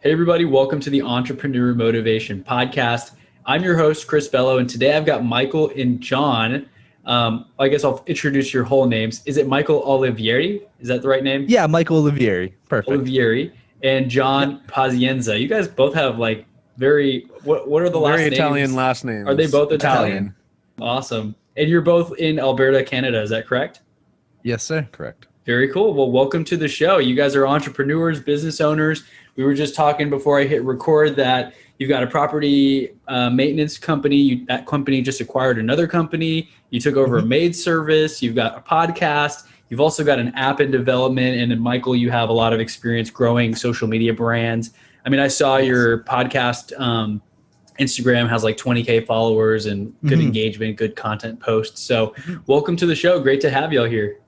Hey everybody, welcome to the Entrepreneur Motivation Podcast. I'm your host, Chris Bello, and today I've got Michael and John. I guess I'll introduce your whole names. Is it Michael Olivieri? Is that the right name? Yeah, Michael Olivieri. Perfect. Olivieri and John Pazienza. You guys both have what are the last Very names? Italian last names. Are they both Italian? Awesome. And you're both in Alberta, Canada, is that correct? Yes, sir. Correct. Very cool. Well, welcome to the show. You guys are entrepreneurs, business owners. We were just talking before I hit record that you've got a property maintenance company. That company just acquired another company. You took over a maid service. You've got a podcast. You've also got an app in development. And then, Michael, you have a lot of experience growing social media brands. I mean, I saw your podcast Instagram has like 20K followers and good engagement, good content posts. So welcome to the show. Great to have y'all here.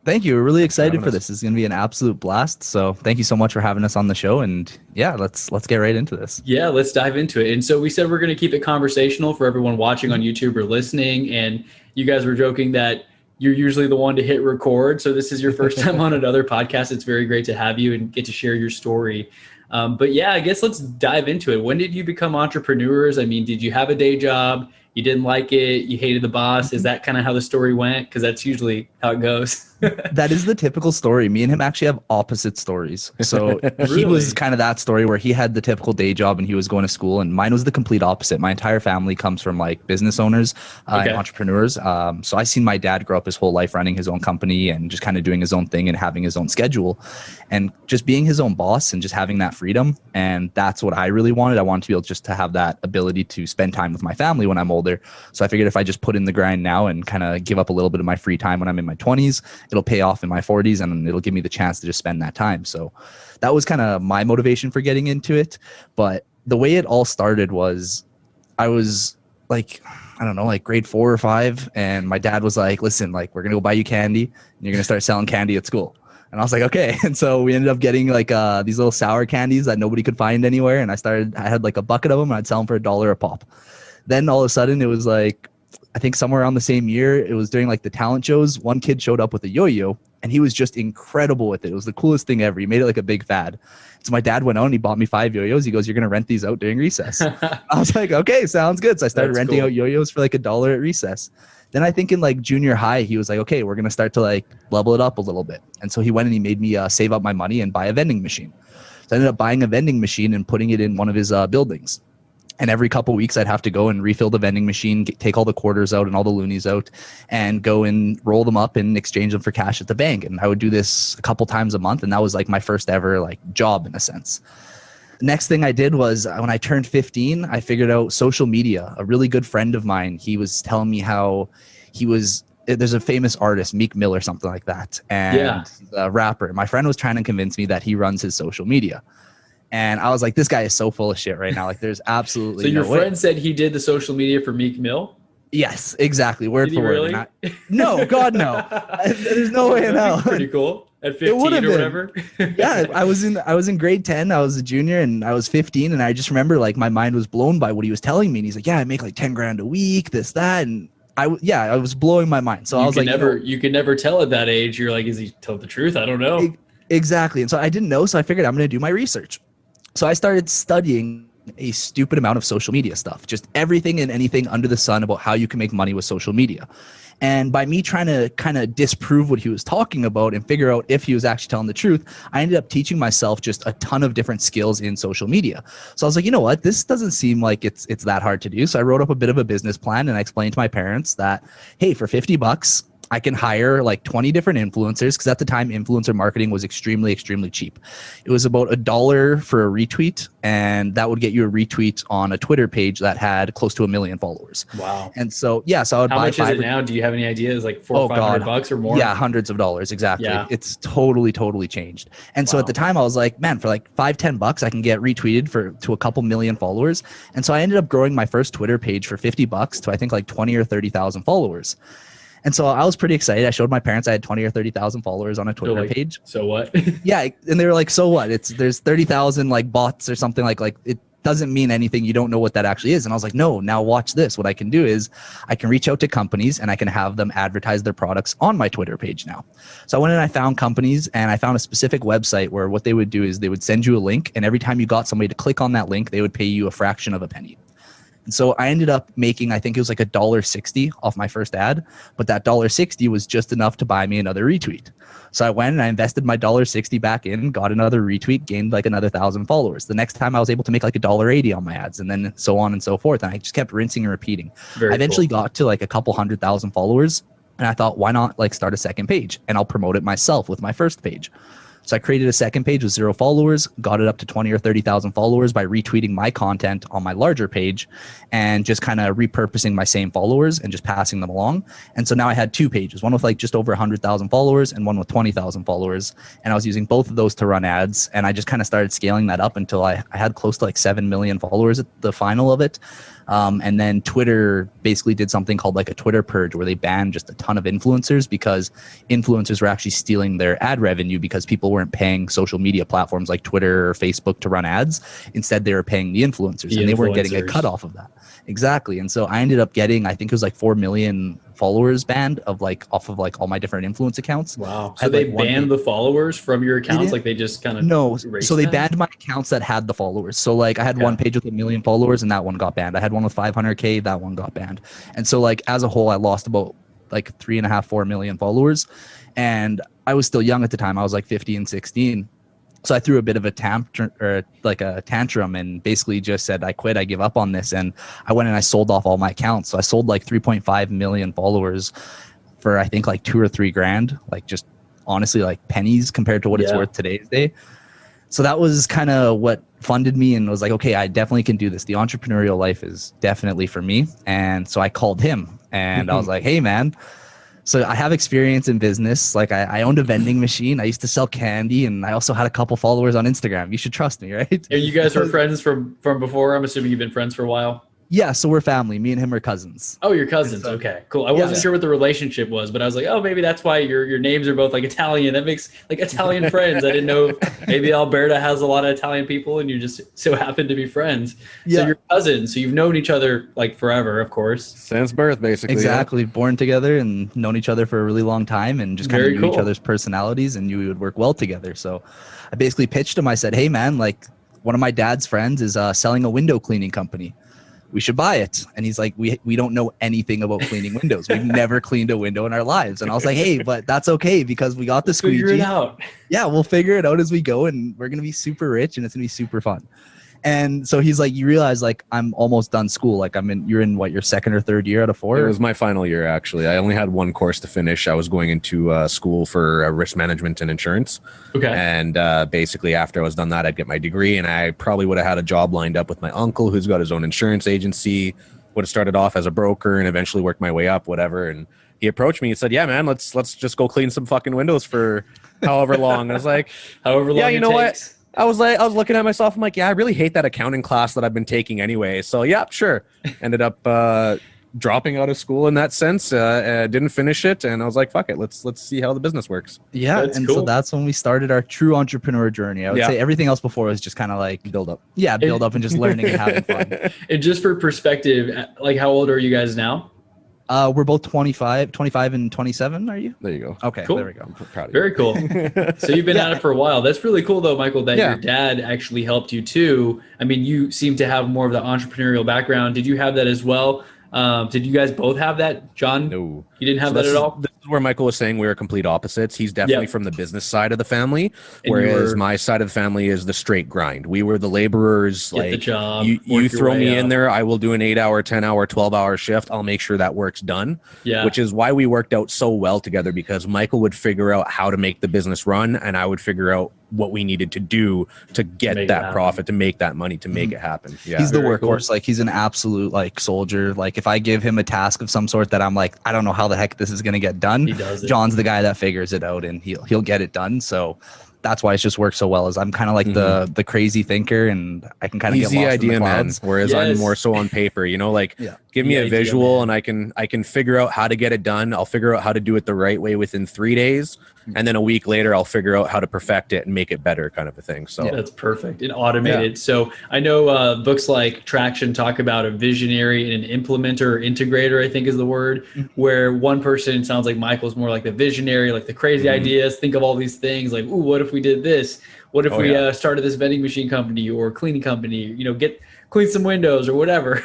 Thank you. We're really excited for this. It's going to be an absolute blast. So thank you so much for having us on the show. And yeah, let's get right into this. Yeah, let's dive into it. And so we said we're going to keep it conversational for everyone watching on YouTube or listening. And you guys were joking that you're usually the one to hit record. So this is your first time on another podcast. It's very great to have you and get to share your story. But yeah, I guess let's dive into it. When did you become entrepreneurs? I mean, did you have a day job? You didn't like it? You hated the boss? Is that kind of how the story went? Because that's usually how it goes. That is the typical story. Me and him actually have opposite stories. So he was kind of that story where he had the typical day job and he was going to school, and mine was the complete opposite. My entire family comes from like business owners and entrepreneurs. So I seen my dad grow up his whole life running his own company and just kind of doing his own thing and having his own schedule and just being his own boss and just having that freedom. And that's what I really wanted. I wanted to be able just to have that ability to spend time with my family when I'm older. So I figured if I just put in the grind now and kind of give up a little bit of my free time when I'm in my 20s, it'll pay off in my 40s and it'll give me the chance to just spend that time. So that was kind of my motivation for getting into it. But the way it all started was I was like, I don't know, like grade 4 or 5. And my dad was like, listen, like we're going to go buy you candy and you're going to start selling candy at school. And I was like, okay. And so we ended up getting like these little sour candies that nobody could find anywhere. And I had like a bucket of them and I'd sell them for $1 a pop. Then all of a sudden it was like, I think somewhere around the same year, it was during like the talent shows. One kid showed up with a yo-yo and he was just incredible with it. It was the coolest thing ever. He made it like a big fad. So my dad went out and he bought me 5 yo-yos. He goes, you're going to rent these out during recess. I was like, okay, sounds good. So I started renting out yo-yos for like $1 at recess. Then I think in like junior high, he was like, okay, we're going to start to like level it up a little bit. And so he went and he made me save up my money and buy a vending machine. So I ended up buying a vending machine and putting it in one of his buildings. And every couple of weeks, I'd have to go and refill the vending machine, take all the quarters out and all the loonies out and go and roll them up and exchange them for cash at the bank. And I would do this a couple times a month. And that was like my first ever like job in a sense. Next thing I did was when I turned 15, I figured out social media. A really good friend of mine, he was telling me how there's a famous artist, Meek Mill or something like that. And he's a rapper. My friend was trying to convince me that he runs his social media. And I was like, this guy is so full of shit right now. Like there's absolutely So your no way. friend said he did the social media for Meek Mill? Yes, exactly. Word Did for he word. really? No, God, no. There's no way in hell. Pretty cool. At 15 or whatever. Yeah, I was in grade 10. I was a junior and I was 15. And I just remember like my mind was blown by what he was telling me. And he's like, yeah, I make like 10 grand a week, this, that. And I was blowing my mind. So I was like, you could never tell at that age. You're like, is he telling the truth? I don't know. Exactly. And so I didn't know. So I figured I'm going to do my research. So I started studying a stupid amount of social media stuff, just everything and anything under the sun about how you can make money with social media. And by me trying to kind of disprove what he was talking about and figure out if he was actually telling the truth, I ended up teaching myself just a ton of different skills in social media. So I was like, you know what, this doesn't seem like it's that hard to do. So I wrote up a bit of a business plan and I explained to my parents that, hey, for $50, I can hire like 20 different influencers because at the time influencer marketing was extremely, extremely cheap. It was about $1 for a retweet, and that would get you a retweet on a Twitter page that had close to 1 million followers. Wow. And so, yeah, so I would buy. How much is it now? Do you have any ideas? Like $400 or $500 or more? Yeah, hundreds of dollars. Exactly. Yeah. It's totally changed. And so at the time I was like, man, for like $5-10, I can get retweeted to a couple million followers. And so I ended up growing my first Twitter page for $50 to I think like 20 or 30,000 followers. And so I was pretty excited. I showed my parents I had 20 or 30,000 followers on a Twitter page. So what? Yeah. And they were like, so what? There's 30,000 like bots or something like it. doesn't mean anything. You don't know what that actually is. And I was like, no, now watch this. What I can do is I can reach out to companies and I can have them advertise their products on my Twitter page now. So I went and I found companies, and I found a specific website where what they would do is they would send you a link, and every time you got somebody to click on that link, they would pay you a fraction of a penny. And so I ended up making, I think it was like $1.60 off my first ad, but that $1.60 was just enough to buy me another retweet. So I went and I invested my $1.60 back in, got another retweet, gained like another 1,000 followers. The next time I was able to make like $1.80 on my ads, and then so on and so forth. And I just kept rinsing and repeating. I eventually got to like a couple 100,000 followers, and I thought, why not like start a second page, and I'll promote it myself with my first page. So I created a second page with 0 followers, got it up to 20 or 30,000 followers by retweeting my content on my larger page and just kind of repurposing my same followers and just passing them along. And so now I had 2 pages, one with like just over 100,000 followers and one with 20,000 followers. And I was using both of those to run ads. And I just kind of started scaling that up until I had close to like 7 million followers at the final of it. And then Twitter basically did something called like a Twitter purge, where they banned just a ton of influencers because influencers were actually stealing their ad revenue because people weren't paying social media platforms like Twitter or Facebook to run ads. Instead, they were paying the influencers, and they weren't getting a cut off of that. Exactly. And so I ended up getting, I think it was like 4 million followers banned of like off of like all my different influence accounts. Wow. So they banned the followers from your accounts? Like they just kind of so they banned my accounts that had the followers. So like I had one page with 1 million followers, and that one got banned. I had one with 500K, that one got banned. And so like as a whole, I lost about like 3.5, 4 million followers. And I was still young at the time. I was like 15, 16. So I threw a bit of a tantrum and basically just said, I quit, I give up on this. And I went and I sold off all my accounts. So I sold like 3.5 million followers for I think like 2 or 3 grand, like just honestly like pennies compared to what it's worth today's day. So that was kind of what funded me and was like, okay, I definitely can do this. The entrepreneurial life is definitely for me. And so I called him and I was like, hey man, so I have experience in business. Like I owned a vending machine. I used to sell candy, and I also had a couple followers on Instagram. You should trust me, right? And you guys were friends from before? I'm assuming you've been friends for a while. Yeah, so we're family. Me and him are cousins. Oh, you're cousins. Okay, cool. I wasn't sure what the relationship was, but I was like, oh, maybe that's why your names are both like Italian. That makes like Italian friends. I didn't know if maybe Alberta has a lot of Italian people and you just so happen to be friends. Yeah. So you're cousins. So you've known each other like forever, of course. Since birth, basically. Exactly. Yeah. Born together and known each other for a really long time and just kind of knew each other's personalities and knew we would work well together. So I basically pitched him. I said, hey, man, like one of my dad's friends is selling a window cleaning company. We should buy it. And he's like, we don't know anything about cleaning windows. We've never cleaned a window in our lives. And I was like, hey, but that's okay because we got the squeegee. Figure it out. Yeah, we'll figure it out as we go, and we're going to be super rich and it's going to be super fun. And so he's like, you realize like I'm almost done school. Like you're in what, your second or third year out of 4? It was my final year, actually. I only had one course to finish. I was going into school for risk management and insurance. Okay. And basically after I was done that, I'd get my degree, and I probably would have had a job lined up with my uncle who's got his own insurance agency. Would have started off as a broker and eventually worked my way up, whatever. And he approached me and said, yeah, man, let's just go clean some fucking windows for however long. And I was like, however long you know what? I was looking at myself. I'm like, yeah, I really hate that accounting class that I've been taking anyway. So yeah, sure. Ended up dropping out of school in that sense. Didn't finish it, and I was like, fuck it. Let's see how the business works. Yeah, that's and cool. So that's when we started our true entrepreneur journey. I would say everything else before was just kind of like build up. Yeah, build up and just learning and having fun. And just for perspective, like how old are you guys now? We're both 25 and 27. Are you? There you go. Okay, cool. There we go. I'm proud of Very you. Cool. So you've been at it for a while. That's really cool though, Michael, that your dad actually helped you too. I mean, you seem to have more of the entrepreneurial background. Did you have that as well? Did you guys both have that, John? No. You didn't have that at all? This is where Michael was saying we were complete opposites. He's definitely from the business side of the family, whereas my side of the family is the straight grind. We were the laborers. Get the job. You throw me in there, I will do an 8-hour, 10-hour, 12-hour shift. I'll make sure that work's done. Yeah. Which is why we worked out so well together, because Michael would figure out how to make the business run, and I would figure out what we needed to do to get that profit, to make that money, to make it happen. Yeah. He's the workhorse. Like he's an absolute like soldier. Like if I give him a task of some sort that I'm like, I don't know how the heck this is going to get done. He does it. John's the guy that figures it out and he'll get it done. So that's why it's just worked so well, is I'm kind of like the crazy thinker, and I can kind of get lost idea, in the clouds. man. Whereas I'm more so on paper, like Give me The a idea, visual man. and I can figure out how to get it done. I'll figure out how to do it the right way within 3 days. And then a week later, I'll figure out how to perfect it and make it better, kind of a thing. So That's perfect and automated. So I know books like Traction talk about a visionary and an implementer or integrator, I think is the word, where one person, sounds like Michael's more like the visionary, like the crazy ideas, think of all these things like, ooh, what if we did this? What if we started this vending machine company or cleaning company, you know, clean some windows or whatever.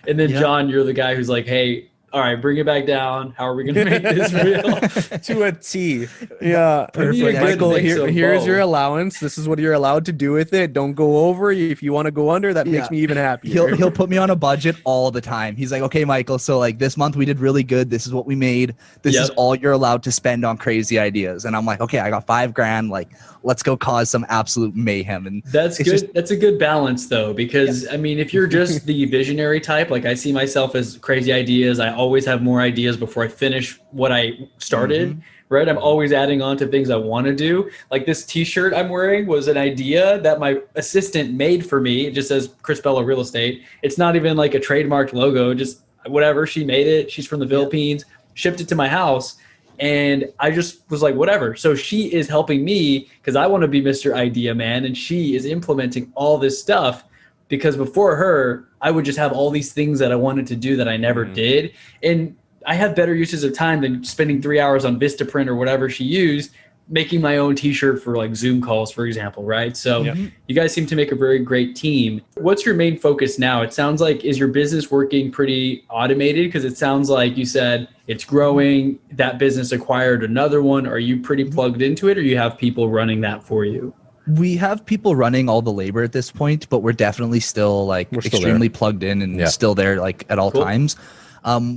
And then John, you're the guy who's like, hey, all right, bring it back down. How are we going to make this real? to a T. Yeah. Perfect. Michael, here's your allowance. This is what you're allowed to do with it. Don't go over. If you want to go under, that makes me even happier. He'll put me on a budget all the time. He's like, okay, Michael, so like this month we did really good. This is what we made. This is all you're allowed to spend on crazy ideas. And I'm like, okay, I got $5,000. Like, let's go cause some absolute mayhem. And that's good. That's a good balance though, because I mean, if you're just the visionary type, like I see myself as crazy ideas. I always have more ideas before I finish what I started, right? I'm always adding on to things I want to do. Like this t-shirt I'm wearing was an idea that my assistant made for me. It just says Chris Bella Real Estate. It's not even like a trademarked logo, just whatever. She made it. She's from the Philippines, shipped it to my house. And I just was like, whatever. So she is helping me because I want to be Mr. Idea Man. And she is implementing all this stuff because before her, I would just have all these things that I wanted to do that I never did. And I have better uses of time than spending 3 hours on Vistaprint or whatever she used, making my own t-shirt for like Zoom calls, for example, right? So you guys seem to make a very great team. What's your main focus now? It sounds like, is your business working pretty automated? Because it sounds like you said it's growing, that business acquired another one. Are you pretty plugged into it or you have people running that for you? We have people running all the labor at this point, but we're definitely still like extremely plugged in and still there like at all times.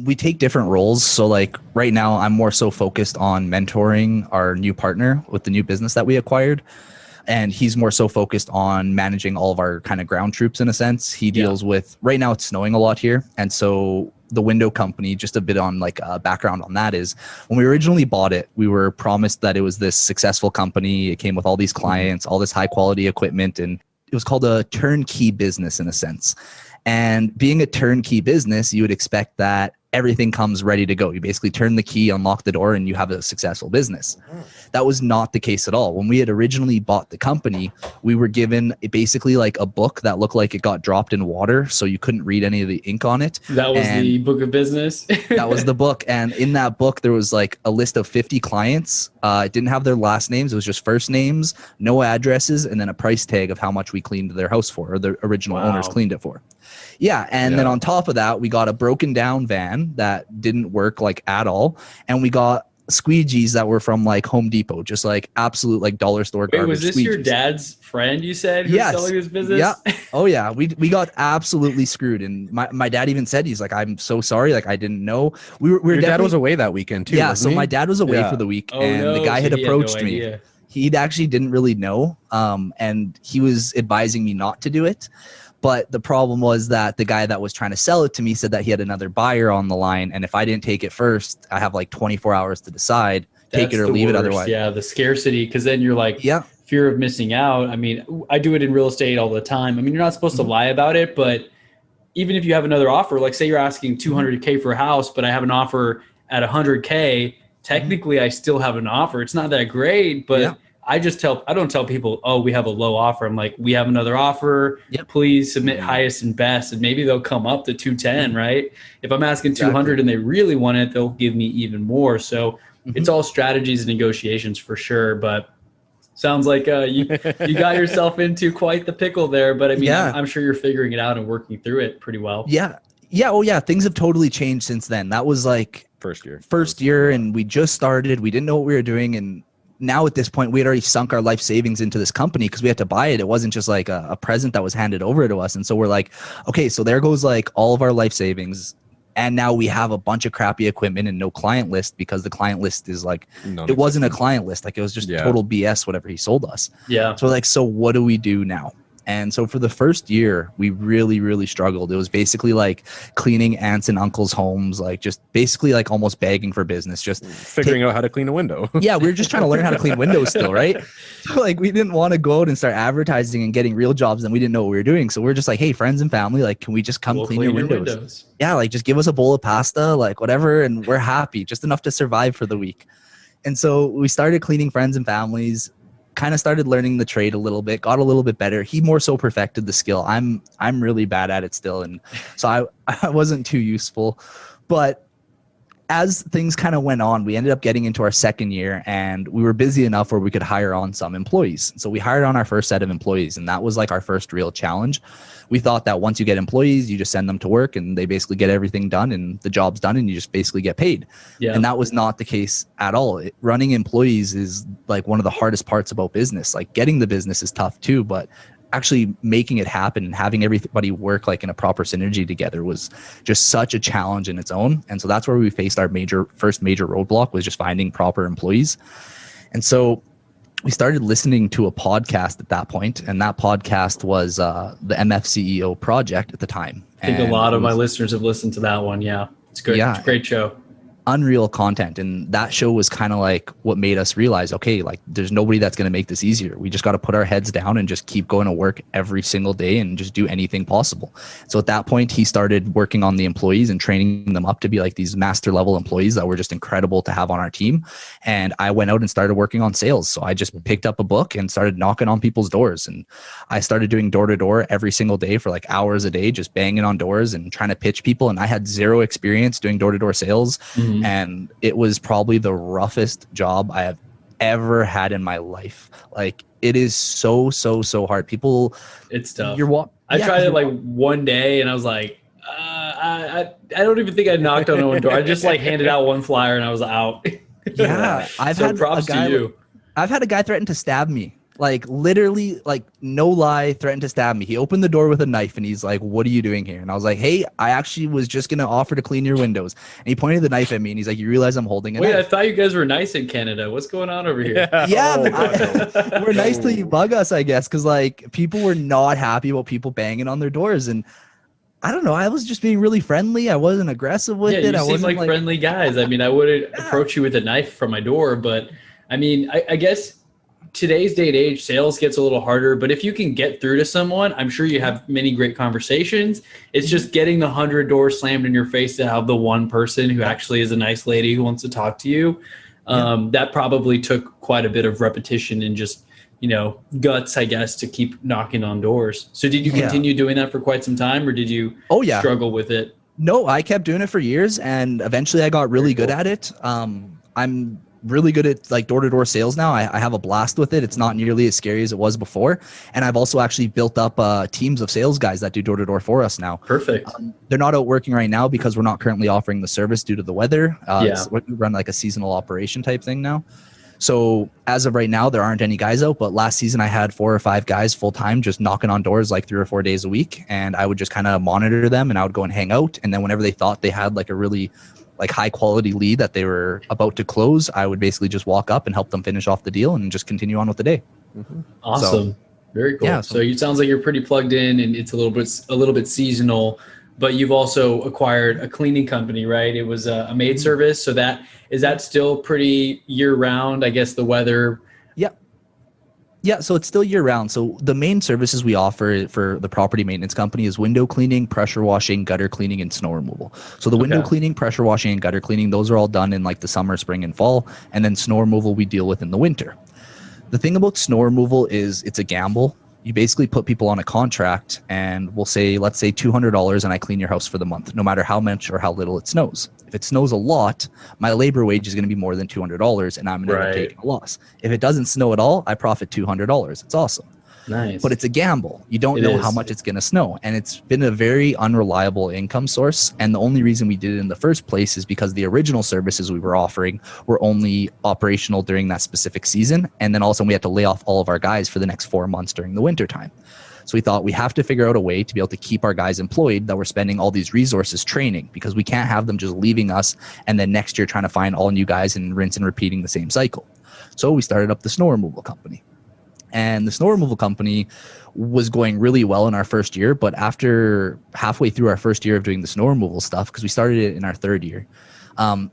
We take different roles. So like right now I'm more so focused on mentoring our new partner with the new business that we acquired. And he's more so focused on managing all of our kind of ground troops in a sense. He deals with, right now it's snowing a lot here. And so the window company, just a bit on like background on that is when we originally bought it, we were promised that it was this successful company. It came with all these clients, all this high quality equipment, and it was called a turnkey business in a sense. And being a turnkey business, you would expect that everything comes ready to go. You basically turn the key, unlock the door, and you have a successful business. That was not the case at all. When we had originally bought the company, we were given basically like a book that looked like it got dropped in water, so you couldn't read any of the ink on it. That was the book of business? That was the book. And in that book, there was like a list of 50 clients. It didn't have their last names. It was just first names, no addresses, and then a price tag of how much we cleaned their house for, or the original owners cleaned it for. Yeah. And then on top of that, we got a broken down van that didn't work like at all. And we got squeegees that were from like Home Depot, just like absolute like dollar store garbage. Wait, was this your dad's friend you said who was selling his business? Yeah. Oh yeah. We got absolutely screwed. And my dad even said, he's like, I'm so sorry. Like I didn't know. Your dad was away that weekend too. Yeah. So my dad was away for the week the guy had approached me. He actually didn't really know. And he was advising me not to do it. But the problem was that the guy that was trying to sell it to me said that he had another buyer on the line. And if I didn't take it first, I have like 24 hours to decide, take it or leave it otherwise. Yeah, the scarcity, because then you're like, fear of missing out. I mean, I do it in real estate all the time. I mean, you're not supposed to lie about it, but even if you have another offer, like say you're asking $200K for a house, but I have an offer at $100K, technically I still have an offer. It's not that great, but I don't tell people, oh, we have a low offer. I'm like, we have another offer. Please submit highest and best. And maybe they'll come up to 210, right? If I'm asking 200 and they really want it, they'll give me even more. So it's all strategies and negotiations for sure. But sounds like you got yourself into quite the pickle there. But I mean, I'm sure you're figuring it out and working through it pretty well. Yeah. Oh yeah. Things have totally changed since then. That was like first year. And we just started. We didn't know what we were doing. And now at this point, we had already sunk our life savings into this company because we had to buy it. It wasn't just like a present that was handed over to us. And so we're like, okay, so there goes like all of our life savings. And now we have a bunch of crappy equipment and no client list because the client list is like, it wasn't a client list. Like it was just total BS, whatever he sold us. Yeah. So like, so what do we do now? And so for the first year, we really, really struggled. It was basically like cleaning aunts and uncles' homes, like just basically like almost begging for business, just figuring out how to clean a window. Yeah, we were just trying to learn how to clean windows still, right? So like we didn't want to go out and start advertising and getting real jobs, and we didn't know what we were doing. So we're just like, hey, friends and family, like, can we just come clean your windows? Yeah, like just give us a bowl of pasta, like whatever, and we're happy, just enough to survive for the week. And so we started cleaning friends and families, kind of started learning the trade a little bit, got a little bit better. He more so perfected the skill. I'm really bad at it still. And so I wasn't too useful. But as things kind of went on, we ended up getting into our second year, and we were busy enough where we could hire on some employees. So we hired on our first set of employees, and that was like our first real challenge. We thought that once you get employees, you just send them to work and they basically get everything done and the job's done and you just basically get paid. Yeah. And that was not the case at all. Running employees is like one of the hardest parts about business. Like getting the business is tough too, but actually making it happen and having everybody work like in a proper synergy together was just such a challenge in its own. And so that's where we faced our first major roadblock, was just finding proper employees. And so we started listening to a podcast at that point, and that podcast was the MFCEO project at the time. I think a lot of my listeners have listened to that one. Yeah, it's good. Yeah, it's a great show. Unreal content. And that show was kind of like what made us realize, okay, like there's nobody that's going to make this easier. We just got to put our heads down and just keep going to work every single day and just do anything possible. So at that point, he started working on the employees and training them up to be like these master level employees that were just incredible to have on our team. And I went out and started working on sales. So I just picked up a book and started knocking on people's doors. And I started doing door to door every single day for like hours a day, just banging on doors and trying to pitch people. And I had zero experience doing door to door sales. Mm-hmm. And it was probably the roughest job I have ever had in my life. Like it is so hard. People, it's tough. I tried it like one day and I was like, I don't even think I knocked on one door. I just like handed out one flyer and I was out. Yeah. I've had a guy threaten to stab me. Like literally, like no lie, threatened to stab me. He opened the door with a knife and he's like, "What are you doing here?" And I was like, "Hey, I actually was just going to offer to clean your windows." And he pointed the knife at me and he's like, "You realize I'm holding a knife?" Wait, I thought you guys were nice in Canada. What's going on over here? Yeah, we're nice till you bug us, I guess. Cause like people were not happy about people banging on their doors. And I don't know. I was just being really friendly. I wasn't aggressive with it. Yeah, you seem like friendly guys. I mean, I wouldn't approach you with a knife from my door, but I mean, I guess today's day and age, sales gets a little harder, but if you can get through to someone, I'm sure you have many great conversations. It's just getting the 100 doors slammed in your face to have the one person who actually is a nice lady who wants to talk to you. That probably took quite a bit of repetition and just, guts, I guess, to keep knocking on doors. So did you continue doing that for quite some time, or did you struggle with it? No, I kept doing it for years, and eventually I got really good at it. I'm really good at like door-to-door sales now. I have a blast with it. It's not nearly as scary as it was before. And I've also actually built up teams of sales guys that do door-to-door for us now. Perfect. They're not out working right now because we're not currently offering the service due to the weather. We run like a seasonal operation type thing now. So as of right now, there aren't any guys out, but last season I had 4 or 5 guys full time just knocking on doors like 3 or 4 days a week. And I would just kind of monitor them and I would go and hang out. And then whenever they thought they had like a really like high quality lead that they were about to close, I would basically just walk up and help them finish off the deal and just continue on with the day. Mm-hmm. Awesome. So, very cool. Yeah, so it sounds like you're pretty plugged in and it's a little bit seasonal, but you've also acquired a cleaning company, right? It was a maid service. So is that still pretty year round? I guess the weather. Yeah, so it's still year round. So the main services we offer for the property maintenance company is window cleaning, pressure washing, gutter cleaning, and snow removal. So the window cleaning, pressure washing, and gutter cleaning, those are all done in like the summer, spring, and fall. And then snow removal we deal with in the winter. The thing about snow removal is it's a gamble. You basically put people on a contract and we'll say, let's say $200 and I clean your house for the month, no matter how much or how little it snows. If it snows a lot, my labor wage is going to be more than $200 and I'm going to end up taking a loss. If it doesn't snow at all, I profit $200. It's awesome. Nice. But it's a gamble. You don't know how much it's going to snow. And it's been a very unreliable income source. And the only reason we did it in the first place is because the original services we were offering were only operational during that specific season. And then also we had to lay off all of our guys for the next 4 months during the winter time. So we thought we have to figure out a way to be able to keep our guys employed that we're spending all these resources training, because we can't have them just leaving us and then next year trying to find all new guys and rinse and repeating the same cycle. So we started up the snow removal company. And the snow removal company was going really well in our first year, but after halfway through our first year of doing the snow removal stuff, because we started it in our third year,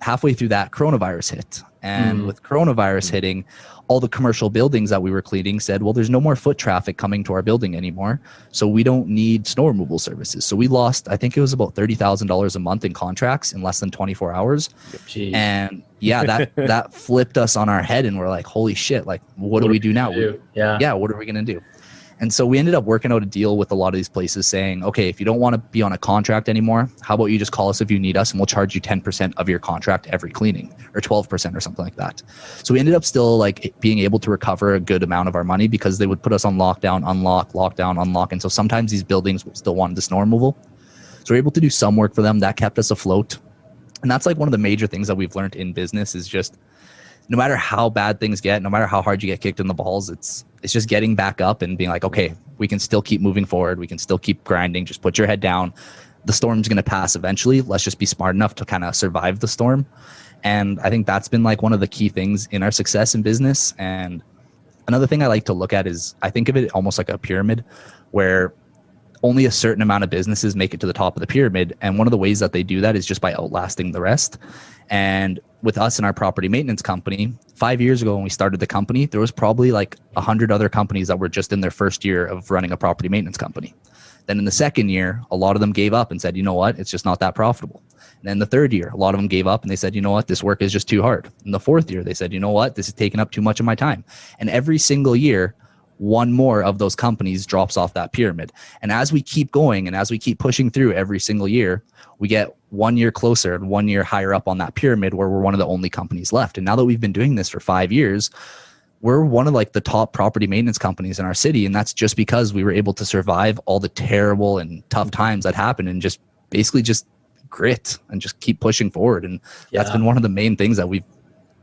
halfway through that, coronavirus hit. And with coronavirus hitting, all the commercial buildings that we were cleaning said, well, there's no more foot traffic coming to our building anymore, so we don't need snow removal services. So we lost, I think it was about $30,000 a month in contracts in less than 24 hours. Jeez. And yeah, that flipped us on our head, and we're like, holy shit, like, what do we do now? Yeah, what are we going to do? And so we ended up working out a deal with a lot of these places saying, okay, if you don't want to be on a contract anymore, how about you just call us if you need us, and we'll charge you 10% of your contract every cleaning, or 12% or something like that. So we ended up still like being able to recover a good amount of our money, because they would put us on lockdown, unlock, lockdown, unlock. And so sometimes these buildings still wanted the snow removal. So we're able to do some work for them. That kept us afloat. And that's like one of the major things that we've learned in business is just, no matter how bad things get, no matter how hard you get kicked in the balls, it's just getting back up and being like, okay, we can still keep moving forward. We can still keep grinding. Just put your head down. The storm's going to pass eventually. Let's just be smart enough to kind of survive the storm. And I think that's been like one of the key things in our success in business. And another thing I like to look at is, I think of it almost like a pyramid, where only a certain amount of businesses make it to the top of the pyramid. And one of the ways that they do that is just by outlasting the rest. And with us and our property maintenance company, 5 years ago when we started the company, there was probably like 100 other companies that were just in their first year of running a property maintenance company. Then in the second year, a lot of them gave up and said, you know what, it's just not that profitable. And then the third year, a lot of them gave up and they said, you know what, this work is just too hard. In the fourth year, they said, you know what, this is taking up too much of my time. And every single year, one more of those companies drops off that pyramid. And as we keep going and as we keep pushing through every single year, we get 1 year closer and 1 year higher up on that pyramid, where we're one of the only companies left. And now that we've been doing this for 5 years, we're one of like the top property maintenance companies in our city. And that's just because we were able to survive all the terrible and tough times that happened, and just basically just grit and just keep pushing forward. And that's been one of the main things that we've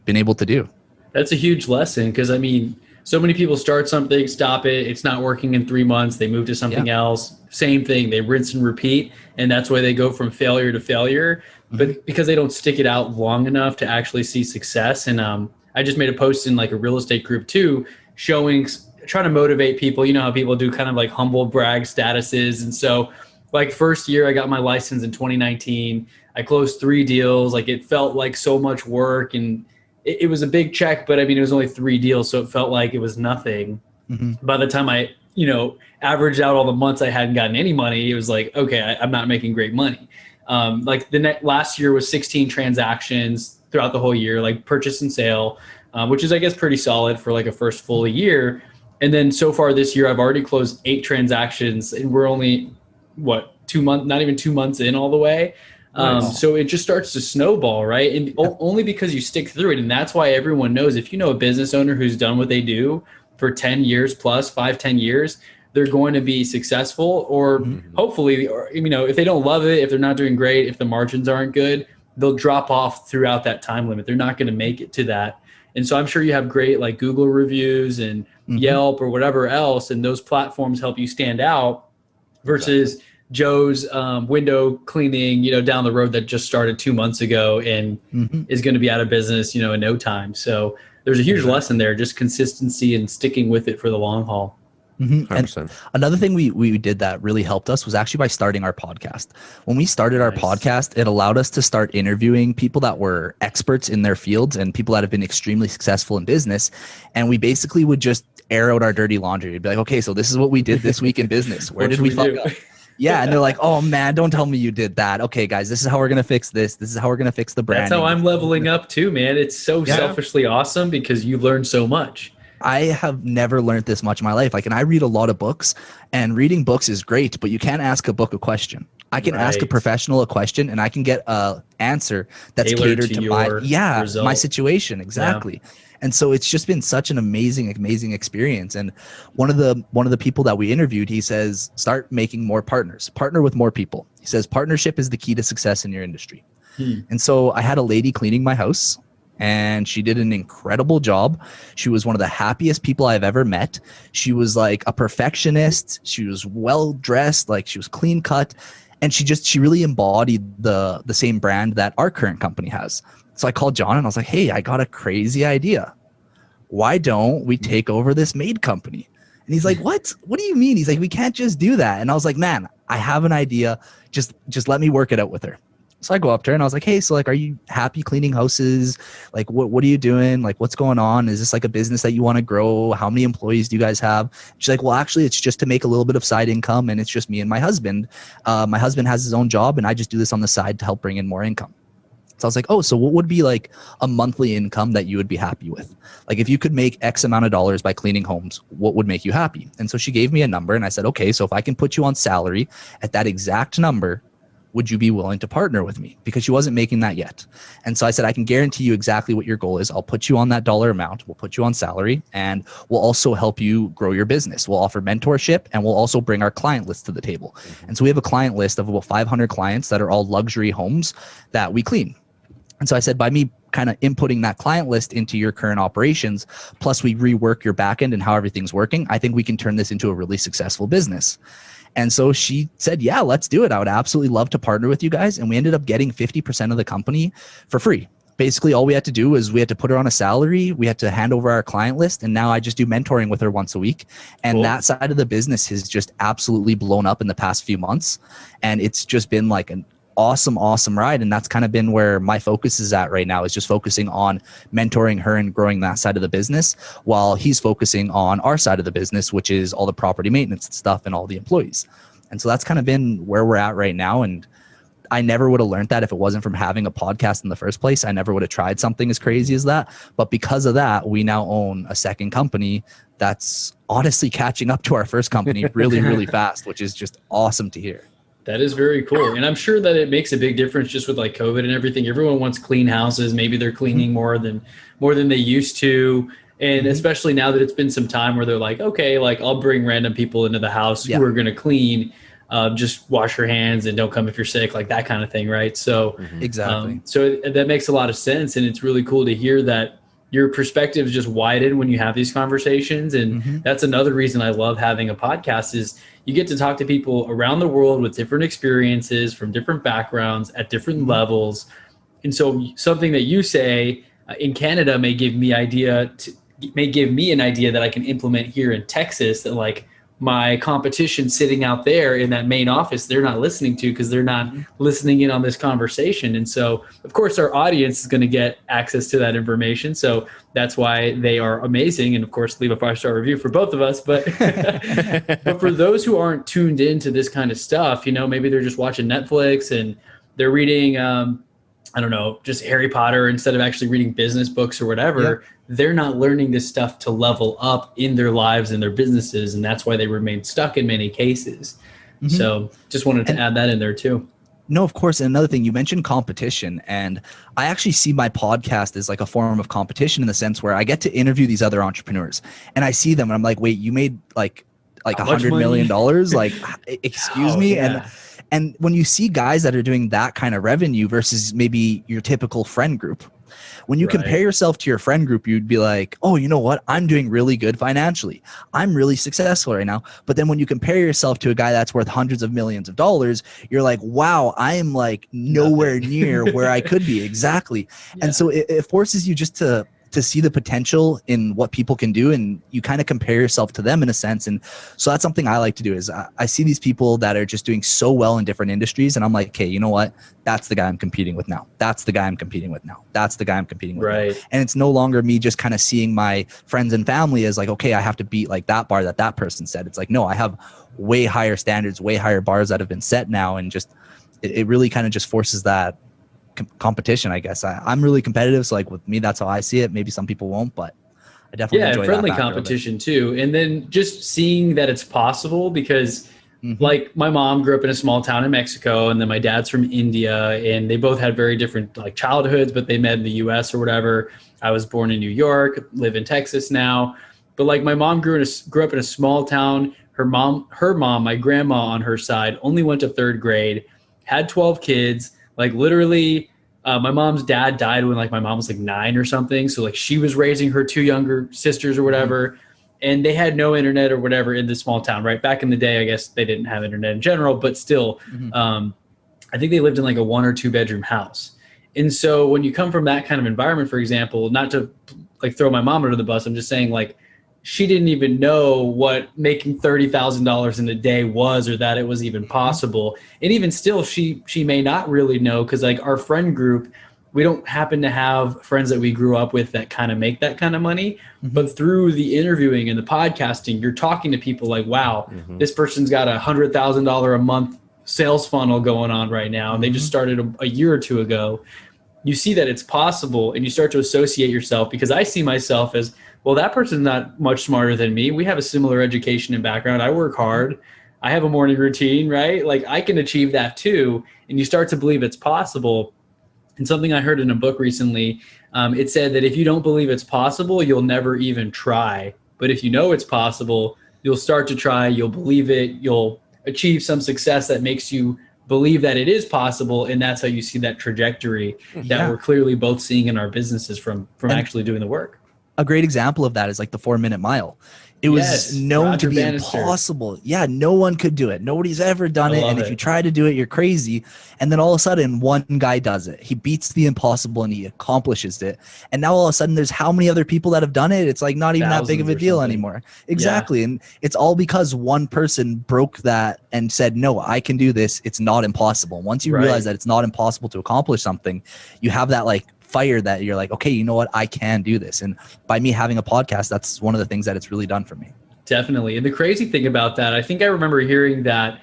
been able to do. That's a huge lesson, because I mean, so many people start something, stop it, it's not working in 3 months, they move to something else, same thing, they rinse and repeat, and that's why they go from failure to failure, but because they don't stick it out long enough to actually see success. And I just made a post in like a real estate group too, trying to motivate people. You know how people do kind of like humble brag statuses. And so like first year I got my license in 2019, I closed 3 deals. Like it felt like so much work, and it was a big check, but I mean, it was only 3 deals. So it felt like it was nothing. By the time I, averaged out all the months I hadn't gotten any money, it was like, okay, I'm not making great money. Like last year was 16 transactions throughout the whole year, like purchase and sale, which is, I guess, pretty solid for like a first full year. And then so far this year, I've already closed 8 transactions, and we're only, 2 months, not even 2 months in all the way. So it just starts to snowball, right? And only because you stick through it. And that's why everyone knows, if you know a business owner who's done what they do for 10 years plus, 5-10 years, they're going to be successful, or hopefully, or, if they don't love it, if they're not doing great, if the margins aren't good, they'll drop off throughout that time limit. They're not going to make it to that. And so I'm sure you have great like Google reviews and Yelp or whatever else, and those platforms help you stand out versus Joe's window cleaning, down the road that just started 2 months ago and is going to be out of business, in no time. So there's a huge lesson there, just consistency and sticking with it for the long haul. And another thing we did that really helped us was actually by starting our podcast. When we started our podcast, it allowed us to start interviewing people that were experts in their fields and people that have been extremely successful in business. And we basically would just air out our dirty laundry. We'd be like, okay, so this is what we did this week in business. Where did we fuck up? Yeah. And they're like, oh man, don't tell me you did that. Okay, guys, this is how we're going to fix this. This is how we're going to fix the branding. That's how I'm leveling up too, man. It's so selfishly awesome because you learn so much. I have never learned this much in my life. Like, and I read a lot of books, and reading books is great, but you can't ask a book a question. I can ask a professional a question, and I can get a answer that's catered to my situation. Exactly. Yeah. And so it's just been such an amazing experience. And one of the people that we interviewed, he says, start making more partners, partner with more people. He says, partnership is the key to success in your industry. And so I had a lady cleaning my house, and she did an incredible job. She was one of the happiest people I've ever met. She was like a perfectionist. She was well dressed, like she was clean cut. And she really embodied the same brand that our current company has. So I called John and I was like, hey, I got a crazy idea. why don't we take over this maid company? And he's like, what do you mean? He's like, we can't just do that. And I was like, man, I have an idea. Just let me work it out with her. So I go up to her and I was like, hey, so like, are you happy cleaning houses? Like, what are you doing? Like, what's going on? Is this like a business that you want to grow? How many employees do you guys have? She's like, well, actually, it's just to make a little bit of side income, and it's just me and my husband. My husband has his own job, and I just do this on the side to help bring in more income. So I was like, oh, so what would be like a monthly income that you would be happy with? Like if you could make X amount of dollars by cleaning homes, what would make you happy? And so she gave me a number, and I said, okay, so if I can put you on salary at that exact number, would you be willing to partner with me? Because she wasn't making that yet. And so I said, I can guarantee you exactly what your goal is. I'll put you on that dollar amount. We'll put you on salary, and we'll also help you grow your business. We'll offer mentorship, and we'll also bring our client list to the table. And so we have a client list of about 500 clients that are all luxury homes that we clean. And so I said, by me kind of inputting that client list into your current operations, plus we rework your backend and how everything's working, I think we can turn this into a really successful business. And so she said, yeah, let's do it. I would absolutely love to partner with you guys. And we ended up getting 50% of the company for free. Basically, all we had to do was we had to put her on a salary. We had to hand over our client list. And now I just do mentoring with her once a week. And cool. That side of the business has just absolutely blown up in the past few months. And it's just been like an awesome ride. And that's kind of been where my focus is at right now, is just focusing on mentoring her and growing that side of the business, while he's focusing on our side of the business, which is all the property maintenance stuff and all the employees. And so that's kind of been where we're at right now. And I never would have learned that if it wasn't from having a podcast in the first place. I never would have tried something as crazy as that. But because of that, we now own a second company that's honestly catching up to our first company really fast, which is just awesome to hear. That is very cool. And I'm sure that it makes a big difference just with like COVID and everything. Everyone wants clean houses. Maybe they're cleaning more than they used to. And especially now that it's been some time where they're like, okay, like I'll bring random people into the house who are going to clean. Just wash your hands and don't come if you're sick, like that kind of thing. Right. So exactly. So that makes a lot of sense. And it's really cool to hear that your perspective is just widen when you have these conversations. And that's another reason I love having a podcast, is you get to talk to people around the world with different experiences from different backgrounds at different levels. And so something that you say in Canada may give me an idea that I can implement here in Texas, that like my competition sitting out there in that main office, they're not listening to, because they're not listening in on this conversation. And so, of course, our audience is going to get access to that information. So that's why they are amazing. And of course, leave a 5-star review for both of us. But but for those who aren't tuned into this kind of stuff, you know, maybe they're just watching Netflix and they're reading, I don't know, just Harry Potter instead of actually reading business books or whatever. They're not learning this stuff to level up in their lives and their businesses. And that's why they remain stuck in many cases. So just wanted to add that in there too. No, of course. And another thing, you mentioned competition, and I actually see my podcast as like a form of competition in the sense where I get to interview these other entrepreneurs and I see them and I'm like, wait, you made like $100 million? Like, excuse me. Yeah. And when you see guys that are doing that kind of revenue versus maybe your typical friend group, when you compare yourself to your friend group, you'd be like, oh, you know what? I'm doing really good financially. I'm really successful right now. But then when you compare yourself to a guy that's worth hundreds of millions of dollars, you're like, wow, I am like nowhere near where I could be. Exactly. And so it forces you just to see the potential in what people can do, and you kind of compare yourself to them in a sense. And so that's something I like to do, is I see these people that are just doing so well in different industries, and I'm like, okay, you know what? That's the guy I'm competing with now. That's the guy I'm competing with now. That's the guy I'm competing with now. And it's no longer me just kind of seeing my friends and family as like, okay, I have to beat like that bar that person set. It's like, no, I have way higher standards, way higher bars that have been set now. And just, it really kind of just forces that competition, I guess. I'm really competitive, so like with me, that's how I see it. Maybe some people won't, but I definitely enjoy friendly that competition too. And then just seeing that it's possible, because like my mom grew up in a small town in Mexico, and then my dad's from India, and they both had very different like childhoods, but they met in the US or whatever. I was born in New York, live in Texas now. But like my mom grew up in a small town. Her mom, my grandma on her side, only went to 3rd grade, had 12 kids. Like literally, my mom's dad died when like my mom was like 9 or something. So like she was raising her 2 younger sisters or whatever, and they had no internet or whatever in this small town, right? Back in the day, I guess they didn't have internet in general, but still, I think they lived in like a 1 or 2 bedroom house. And so when you come from that kind of environment, for example, not to like throw my mom under the bus. I'm just saying like she didn't even know what making $30,000 in a day was, or that it was even possible. And even still, she may not really know, because like our friend group, we don't happen to have friends that we grew up with that kind of make that kind of money. But through the interviewing and the podcasting, you're talking to people like, wow, this person's got $100,000 a month sales funnel going on right now. And they just started a year or two ago. You see that it's possible, and you start to associate yourself, because I see myself as, well, that person's not much smarter than me. We have a similar education and background. I work hard. I have a morning routine, right? Like I can achieve that too. And you start to believe it's possible. And something I heard in a book recently, it said that if you don't believe it's possible, you'll never even try. But if you know it's possible, you'll start to try, you'll believe it, you'll achieve some success that makes you believe that it is possible. And that's how you see that trajectory that we're clearly both seeing in our businesses from actually doing the work. A great example of that is like the 4-minute mile. It was known Roger to be Bannister. impossible. Yeah, no one could do it. Nobody's ever done it. And if you try to do it, you're crazy. And then all of a sudden, one guy does it. He beats the impossible and he accomplishes it. And now all of a sudden, there's how many other people that have done it? It's like not even that big of a deal anymore. Exactly. Yeah. And it's all because one person broke that and said, no, I can do this. It's not impossible. Once you realize that it's not impossible to accomplish something, you have that like fire that you're like, okay, you know what? I can do this. And by me having a podcast, that's one of the things that it's really done for me. Definitely. And the crazy thing about that, I think I remember hearing that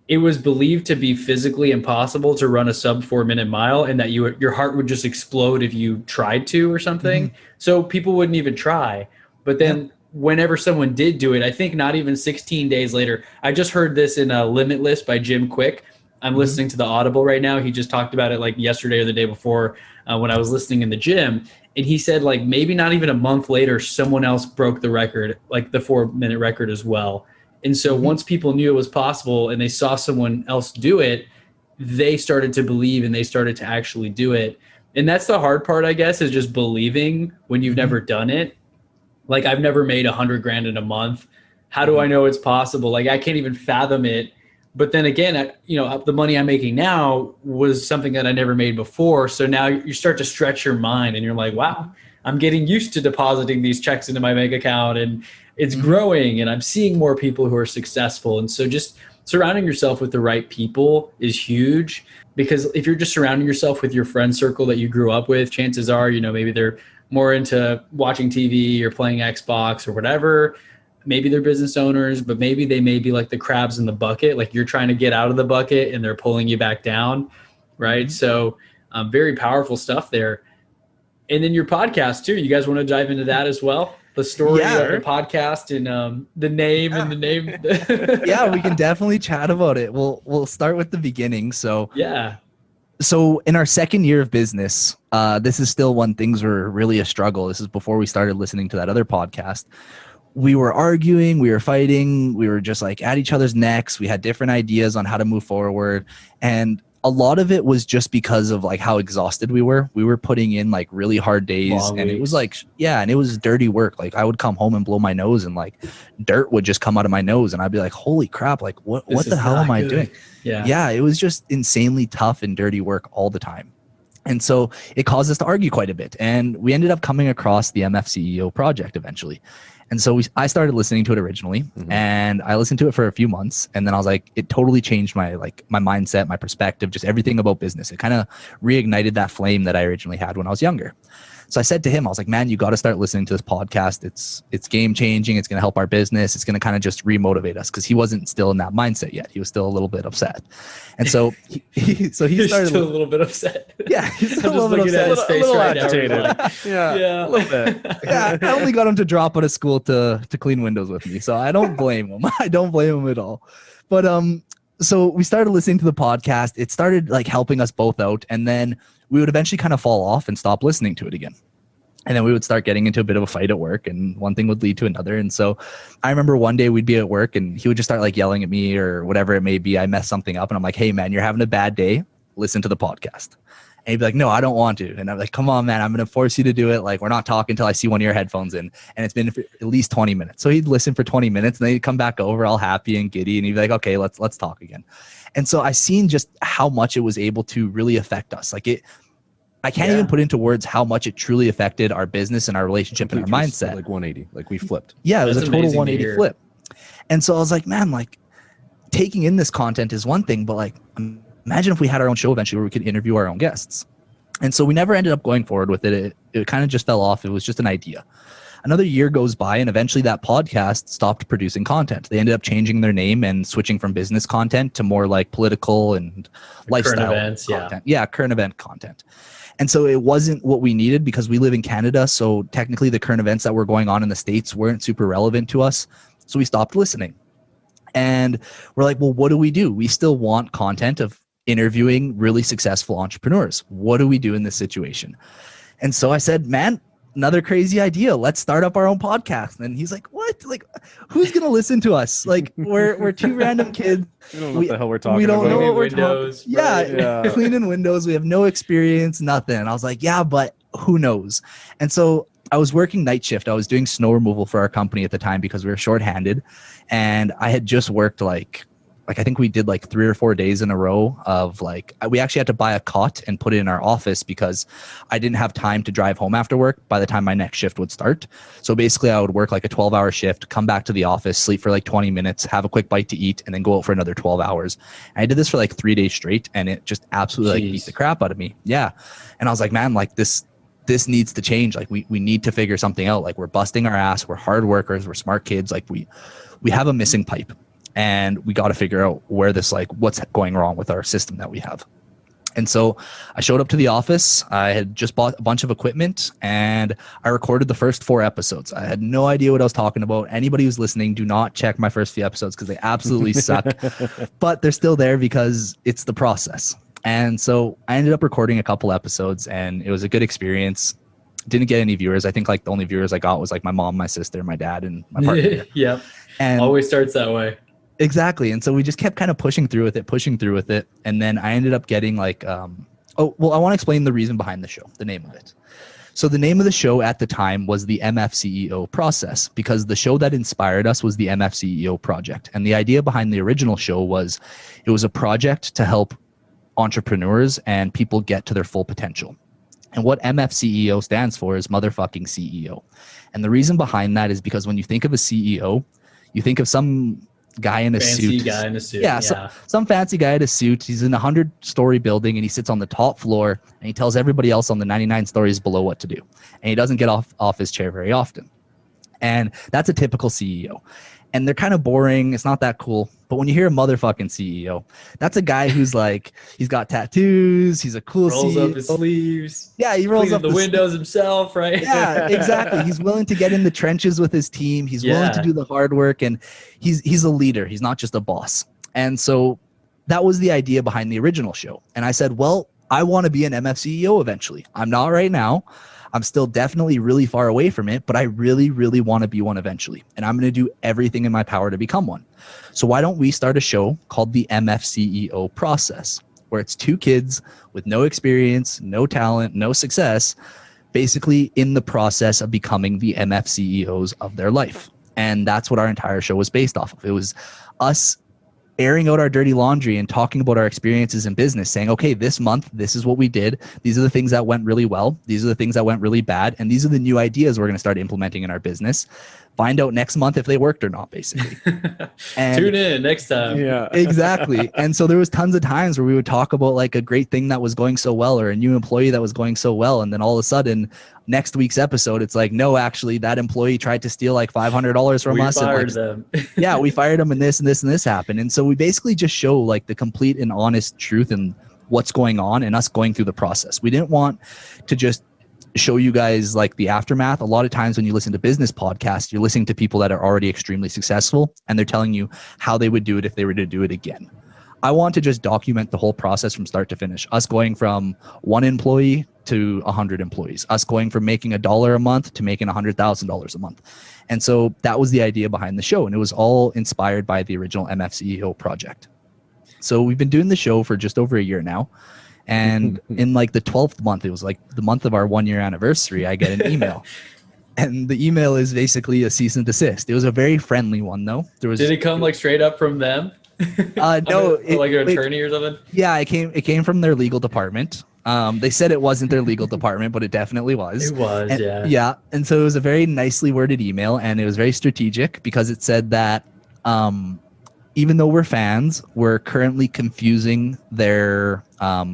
it was believed to be physically impossible to run a sub 4-minute mile, and that your heart would just explode if you tried to or something. So people wouldn't even try. But then whenever someone did do it, I think not even 16 days later, I just heard this in Limitless by Jim Quick. I'm listening to the Audible right now. He just talked about it like yesterday or the day before when I was listening in the gym. And he said like maybe not even a month later, someone else broke the record, like the 4-minute record as well. And so once people knew it was possible and they saw someone else do it, they started to believe and they started to actually do it. And that's the hard part, I guess, is just believing when you've never done it. Like I've never made $100,000 in a month. How do I know it's possible? Like I can't even fathom it. But then again, the money I'm making now was something that I never made before. So now you start to stretch your mind and you're like, wow, I'm getting used to depositing these checks into my bank account and it's growing and I'm seeing more people who are successful. And so just surrounding yourself with the right people is huge, because if you're just surrounding yourself with your friend circle that you grew up with, chances are, maybe they're more into watching TV or playing Xbox or whatever. Maybe they're business owners, but maybe they may be like the crabs in the bucket. Like you're trying to get out of the bucket and they're pulling you back down. Right. So very powerful stuff there. And then your podcast too. You guys want to dive into that as well? The story of the podcast and the name and the name. Yeah, we can definitely chat about it. We'll start with the beginning. So in our second year of business, this is still when things were really a struggle. This is before we started listening to that other podcast. We were arguing, we were fighting, we were just like at each other's necks. We had different ideas on how to move forward. And a lot of it was just because of like how exhausted we were. We were putting in like really hard days. Long and weeks. It was like, and it was dirty work. Like I would come home and blow my nose and like dirt would just come out of my nose. And I'd be like, holy crap, like what the hell am I doing? Yeah, it was just insanely tough and dirty work all the time. And so it caused us to argue quite a bit. And we ended up coming across the MFCEO project eventually. And so I started listening to it originally, and I listened to it for a few months, and then I was like, it totally changed my mindset, my perspective, just everything about business. It kind of reignited that flame that I originally had when I was younger. So I said to him, I was like, man, you got to start listening to this podcast. It's game changing. It's going to help our business. It's going to kind of just remotivate us, because he wasn't still in that mindset yet. He was still a little bit upset. And so he started still a little bit upset. Yeah. He's still a little bit upset. At his face a little right agitated. Now, Yeah, a little bit. Yeah. I only got him to drop out of school to clean windows with me. So I don't blame him. I don't blame him at all. But, so we started listening to the podcast. It started like helping us both out. And then we would eventually kind of fall off and stop listening to it again. And then we would start getting into a bit of a fight at work, and one thing would lead to another. And so I remember one day we'd be at work and he would just start like yelling at me or whatever it may be. I messed something up and I'm like, hey man, you're having a bad day. Listen to the podcast. And he'd be like, no, I don't want to. And I'm like, come on, man, I'm going to force you to do it. Like, we're not talking until I see one of your headphones in. And it's been for at least 20 minutes. So he'd listen for 20 minutes and then he'd come back over all happy and giddy. And he'd be like, okay, let's talk again. And so I seen just how much it was able to really affect us. Like I can't even put into words how much it truly affected our business and our relationship and our mindset. Like 180, like we flipped. Yeah, it was a total 180 flip. And so I was like, man, like taking in this content is one thing, but like imagine if we had our own show eventually where we could interview our own guests. And so we never ended up going forward with it. It kind of just fell off. It was just an idea. Another year goes by and eventually that podcast stopped producing content. They ended up changing their name and switching from business content to more like political and lifestyle current events, content. Yeah, current event content. And so it wasn't what we needed because we live in Canada. So technically the current events that were going on in the States weren't super relevant to us. So we stopped listening. And we're like, well, what do? We still want content of interviewing really successful entrepreneurs. What do we do in this situation? And so I said, man, another crazy idea. Let's start up our own podcast. And he's like, what? Like, who's going to listen to us? Like, we're two random kids. We don't know what the hell we're talking about. We don't know what we're talking. Yeah, cleaning windows. We have no experience, nothing. And I was like, yeah, but who knows? And so I was working night shift. I was doing snow removal for our company at the time because we were shorthanded. And I had just worked like I think we did like 3 or 4 days in a row of like, we actually had to buy a cot and put it in our office because I didn't have time to drive home after work by the time my next shift would start. So basically I would work like a 12-hour shift, come back to the office, sleep for like 20 minutes, have a quick bite to eat, and then go out for another 12 hours. And I did this for like 3 days straight and it just absolutely like beat the crap out of me. Yeah. And I was like, man, like this needs to change. Like we need to figure something out. Like we're busting our ass. We're hard workers. We're smart kids. Like we have a missing pipe. And we got to figure out where this, like, what's going wrong with our system that we have. And so I showed up to the office. I had just bought a bunch of equipment and I recorded the first 4 episodes. I had no idea what I was talking about. Anybody who's listening, do not check my first few episodes because they absolutely suck. But they're still there because it's the process. And so I ended up recording a couple episodes and it was a good experience. Didn't get any viewers. I think like the only viewers I got was like my mom, my sister, my dad, and my partner. Yep. And always starts that way. Exactly. And so we just kept kind of pushing through with it. And then I ended up getting like, I want to explain the reason behind the show, the name of it. So the name of the show at the time was the MFCEO Process because the show that inspired us was the MFCEO project. And the idea behind the original show was it was a project to help entrepreneurs and people get to their full potential. And what MFCEO stands for is motherfucking CEO. And the reason behind that is because when you think of a CEO, you think of some guy in a fancy suit. Guy in a suit. Yeah. Some fancy guy in a suit. He's in a 100-story building and he sits on the top floor and he tells everybody else on the 99 stories below what to do. And he doesn't get off his chair very often. And that's a typical CEO. And they're kind of boring. It's not that cool. But when you hear a motherfucking CEO, that's a guy who's like, he's got tattoos. He's a cool CEO. Rolls up his sleeves. Yeah, he rolls up the windows himself, right? Yeah, exactly. He's willing to get in the trenches with his team. He's willing to do the hard work. And he's a leader. He's not just a boss. And so that was the idea behind the original show. And I said, well, I want to be an MFCEO eventually. I'm not right now. I'm still definitely really far away from it, but I really, really want to be one eventually. And I'm going to do everything in my power to become one. So why don't we start a show called the MFCEO Process, where it's 2 kids with no experience, no talent, no success, basically in the process of becoming the MFCEOs of their life. And that's what our entire show was based off of. It was us airing out our dirty laundry and talking about our experiences in business, saying, okay, this month, this is what we did. These are the things that went really well. These are the things that went really bad. And these are the new ideas we're going to start implementing in our business. Find out next month if they worked or not, basically. And tune in next time. Yeah, exactly. And so there was tons of times where we would talk about like a great thing that was going so well or a new employee that was going so well. And then all of a sudden, next week's episode, it's like, no, actually, that employee tried to steal like $500 from us. Fired them. Yeah, we fired them and this and this and this happened. And so we basically just show like the complete and honest truth and what's going on and us going through the process. We didn't want to just show you guys like the aftermath. A lot of times when you listen to business podcasts, you're listening to people that are already extremely successful and they're telling you how they would do it if they were to do it again. I want to just document the whole process from start to finish. Us going from 1 employee to 100 employees, us going from making $1 a month to making $100,000 a month. And so that was the idea behind the show. And it was all inspired by the original MFCEO project. So we've been doing the show for just over a year now. And in like the 12th month, it was like the month of our 1-year anniversary, I get an email. And the email is basically a cease and desist. It was a very friendly one though. Did it come like straight up from them? No, like an attorney or something? Yeah, it came from their legal department. They said it wasn't their legal department, but it definitely was. It was, And, yeah. Yeah. And so it was a very nicely worded email, and it was very strategic because it said that even though we're fans, we're currently confusing their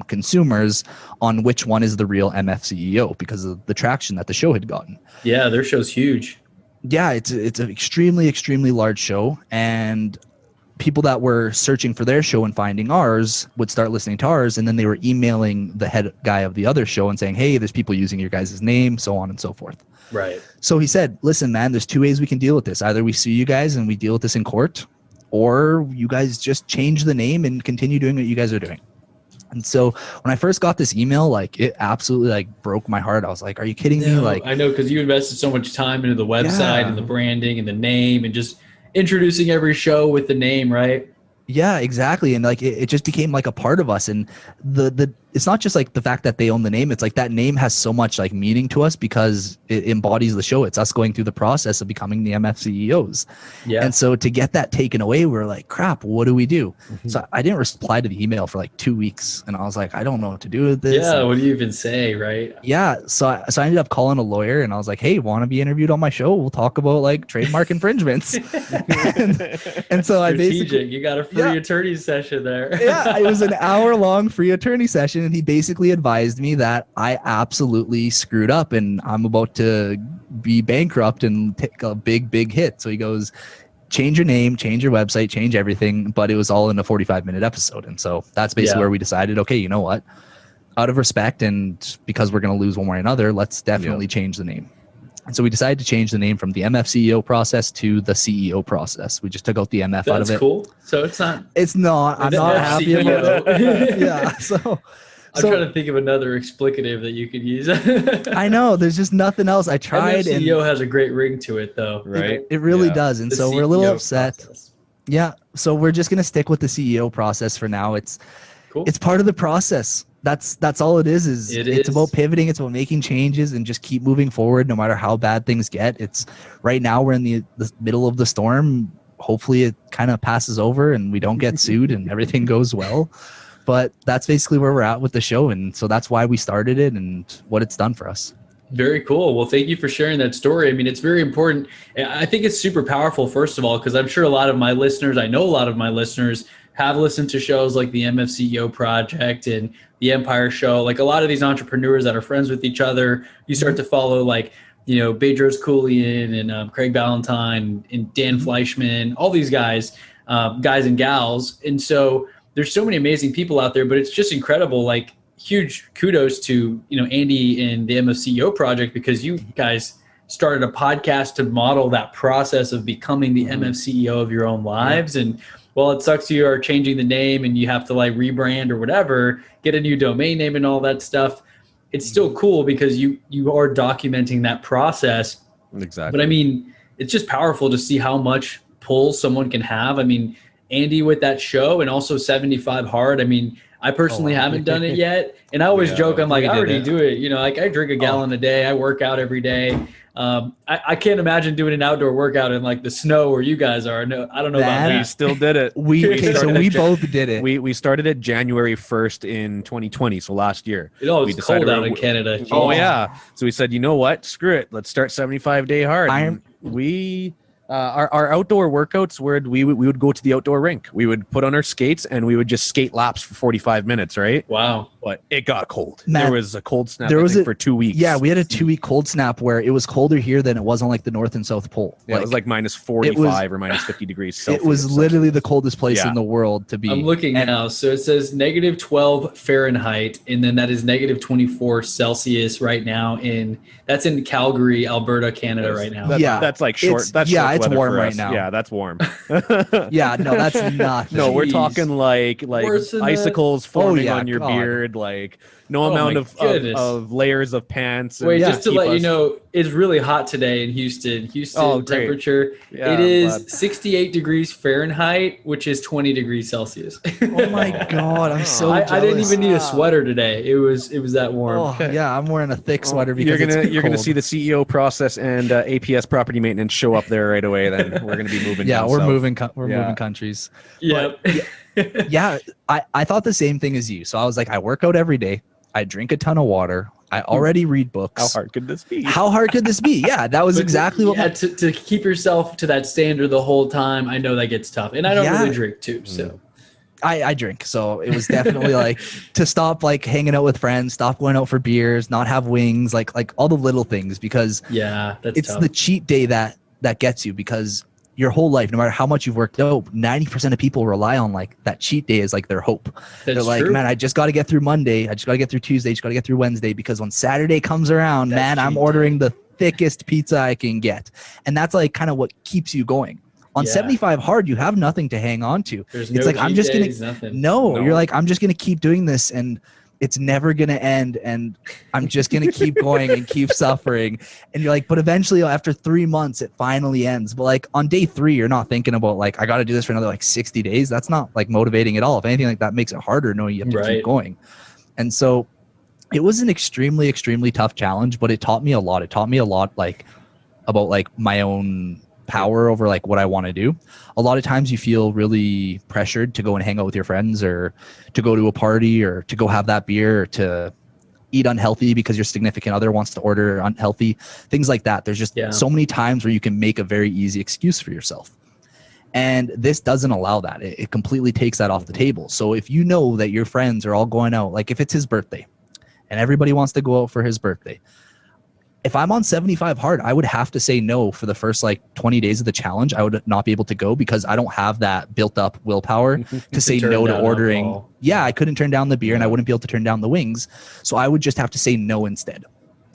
consumers on which one is the real MFCEO because of the traction that the show had gotten. Yeah, their show's huge. Yeah, it's an extremely large show, and people that were searching for their show and finding ours would start listening to ours, and then they were emailing the head guy of the other show and saying, hey, there's people using your guys' name, so on and so forth. Right. So he said, listen, man, there's 2 ways we can deal with this. Either we sue you guys and we deal with this in court, or you guys just change the name and continue doing what you guys are doing. And so when I first got this email, like it absolutely like broke my heart. I was like, are you kidding me? Like, I know, because you invested so much time into the website and the branding and the name and just introducing every show with the name, right? Yeah, exactly. And like it just became like a part of us. And the it's not just like the fact that they own the name. It's like that name has so much like meaning to us because it embodies the show. It's us going through the process of becoming the MFCEOs. Yeah. And so to get that taken away, we're like, crap, what do we do? Mm-hmm. So I didn't reply to the email for like 2 weeks. And I was like, I don't know what to do with this. Yeah, what do you even say, right? Yeah. So I ended up calling a lawyer and I was like, hey, want to be interviewed on my show? We'll talk about like trademark infringements. and so I basically, you got a free attorney session there. yeah, it was an hour-long free attorney session, and he basically advised me that I absolutely screwed up and I'm about to be bankrupt and take a big hit. So he goes, change your name, change your website, change everything, but it was all in a 45-minute episode. And so that's basically where we decided, okay, you know what? Out of respect and because we're going to lose one way or another, let's definitely change the name. And so we decided to change the name from the MFCEO process to the CEO process. We just took out the MF out of it. That's cool. So it's not. It's not. I'm not happy about it. Yeah. So I'm trying to think of another explicative that you could use. I know. There's just nothing else. I tried. MFCEO and has a great ring to it, though. Right. It really does. And The so we're a little CEO upset. process. Yeah. So we're just going to stick with the CEO process for now. It's Cool. It's part of the process. That's all it is. It's about pivoting. It's about making changes and just keep moving forward no matter how bad things get. It's right now we're in the middle of the storm. Hopefully it kind of passes over and we don't get sued and everything goes well. But that's basically where we're at with the show. And so that's why we started it and what it's done for us. Very cool. Well, thank you for sharing that story. I mean, it's very important. I think it's super powerful, first of all, because I'm sure a lot of my listeners, I know a lot of my listeners have listened to shows like the MFCEO Project and the Empire Show. Like a lot of these entrepreneurs that are friends with each other, you start to follow like, you know, Bedros Keuilian and Craig Ballantyne and Dan Fleischman, all these guys and gals. And so there's so many amazing people out there, but it's just incredible. Like huge kudos to, you know, Andy and the MFCEO Project, because you guys started a podcast to model that process of becoming the MFCEO of your own lives. And well, it sucks you are changing the name and you have to like rebrand or whatever, get a new domain name and all that stuff. It's still cool because you are documenting that process. Exactly. But I mean, it's just powerful to see how much pull someone can have. I mean, Andy with that show and also 75 Hard. I mean, I personally haven't done it yet. And I always joke, I'm like, I already do it. You know, like I drink a gallon a day. I work out every day. I can't imagine doing an outdoor workout in like the snow where you guys are. No, I don't know about that. We still did it. We both did it. We started it January 1st in 2020, so last year. It's cold out in Canada. Oh yeah. So we said, you know what? Screw it. Let's start 75 day hard. Our outdoor workouts we would go to the outdoor rink. We would put on our skates and we would just skate laps for 45 minutes, right? Wow. But it got cold. Matt, there was a cold snap for 2 weeks. Yeah, we had a 2-week cold snap where it was colder here than it was on like the North and South Pole. Yeah, it was like minus 45 or minus 50 degrees Celsius. It was literally the coldest place in the world to be. I'm looking now. So it says negative 12 Fahrenheit, and then that is negative 24 Celsius right now. That's in Calgary, Alberta, Canada right now. That's like short. It's warm right now. Yeah, that's warm. Yeah, no, that's not. No, we're talking like icicles forming on your God. beard, like no amount of layers of pants. Wait, just to let you know, it's really hot today in Houston. Temperature, it is 68 degrees Fahrenheit, which is 20 degrees Celsius. Oh my God, I'm so jealous. I didn't even need a sweater today. It was that warm. Oh, yeah, I'm wearing a thick sweater because you're gonna see the CEO process and APS property maintenance show up there right away. Then we're gonna be moving. Yeah, we're moving countries. Yeah. Yeah, I thought the same thing as you. So I was like, I work out every day. I drink a ton of water. I already read books. How hard could this be? How hard could this be? Yeah, that was exactly what. To keep yourself to that standard the whole time, I know that gets tough, and I don't really drink too, so. I drink, so it was definitely like to stop like hanging out with friends, stop going out for beers, not have wings, like all the little things, because it's tough. The cheat day that gets you, because your whole life, no matter how much you've worked out, 90% of people rely on like that cheat day as like their hope. They're like, man, I just got to get through Monday, I just got to get through Tuesday, I just got to get through Wednesday, because when Saturday comes around, man, I'm ordering the thickest pizza I can get, and that's like kind of what keeps you going. On 75 hard, you have nothing to hang on to. It's no like, I'm just days, going to, you're like, I'm just going to keep doing this and it's never going to end. And I'm just going to keep going and keep suffering. And you're like, but eventually after 3 months, it finally ends. But like on day 3, you're not thinking about like, I got to do this for another like 60 days. That's not like motivating at all. If anything, like that makes it harder knowing you have to keep going. And so it was an extremely, extremely tough challenge, but it taught me a lot. It taught me a lot like about like my own power over like what I want to do. A lot of times you feel really pressured to go and hang out with your friends, or to go to a party, or to go have that beer, or to eat unhealthy because your significant other wants to order unhealthy, things like that. There's just so many times where you can make a very easy excuse for yourself. And this doesn't allow that. It completely takes that off the table. So if you know that your friends are all going out, like if it's his birthday and everybody wants to go out for his birthday, if I'm on 75 hard, I would have to say no for the first like 20 days of the challenge. I would not be able to go because I don't have that built up willpower to say no to ordering. Alcohol. Yeah, I couldn't turn down the beer and I wouldn't be able to turn down the wings. So I would just have to say no instead.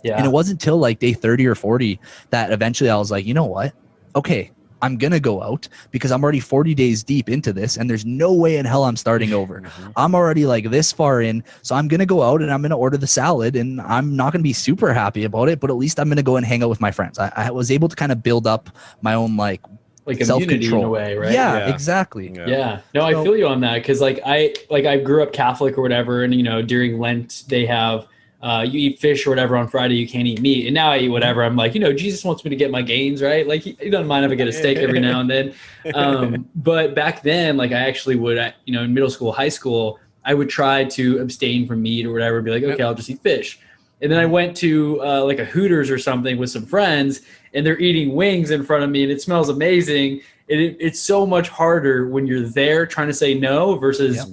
Yeah. And it wasn't until like day 30 or 40 that eventually I was like, you know what? Okay, I'm going to go out because I'm already 40 days deep into this and there's no way in hell I'm starting over. I'm already like this far in. So I'm going to go out and I'm going to order the salad, and I'm not going to be super happy about it, but at least I'm going to go and hang out with my friends. I was able to kind of build up my own like self-control in a way, right? Yeah, exactly. Yeah. No, I feel you on that. Cause like I grew up Catholic or whatever. And, you know, during Lent they have, you eat fish or whatever on Friday, you can't eat meat. And now I eat whatever. I'm like, you know, Jesus wants me to get my gains, right? Like he doesn't mind if I get a steak every now and then. But back then, like I actually would, you know, in middle school, high school, I would try to abstain from meat or whatever, be like, okay, I'll just eat fish. And then I went to like a Hooters or something with some friends, and they're eating wings in front of me and it smells amazing. It's so much harder when you're there trying to say no versus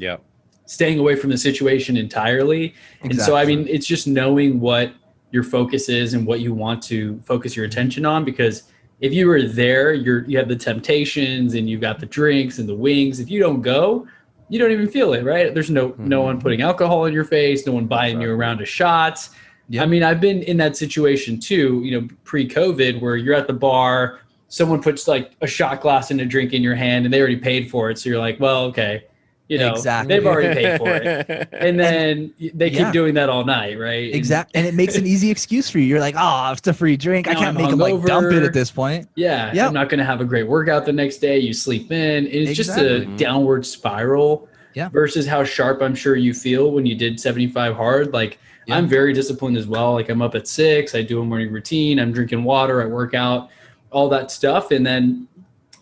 staying away from the situation entirely. Exactly. And so, I mean, it's just knowing what your focus is and what you want to focus your attention on, because if you were there, you have the temptations and you've got the drinks and the wings. If you don't go, you don't even feel it, right? There's no one putting alcohol in your face, no one buying you a round of shots. Yep. I mean, I've been in that situation too, you know, pre-COVID, where you're at the bar, someone puts like a shot glass and a drink in your hand and they already paid for it. So you're like, well, okay. You know, they've already paid for it. And then they keep doing that all night, right? Exactly. And it makes an easy excuse for you. You're like, oh, it's a free drink. I can't make them like dump it at this point. Yeah. Yep. I'm not going to have a great workout the next day. You sleep in. It's just a downward spiral versus how sharp I'm sure you feel when you did 75 hard. Like I'm very disciplined as well. Like I'm up at 6. I do a morning routine. I'm drinking water. I work out, all that stuff. And then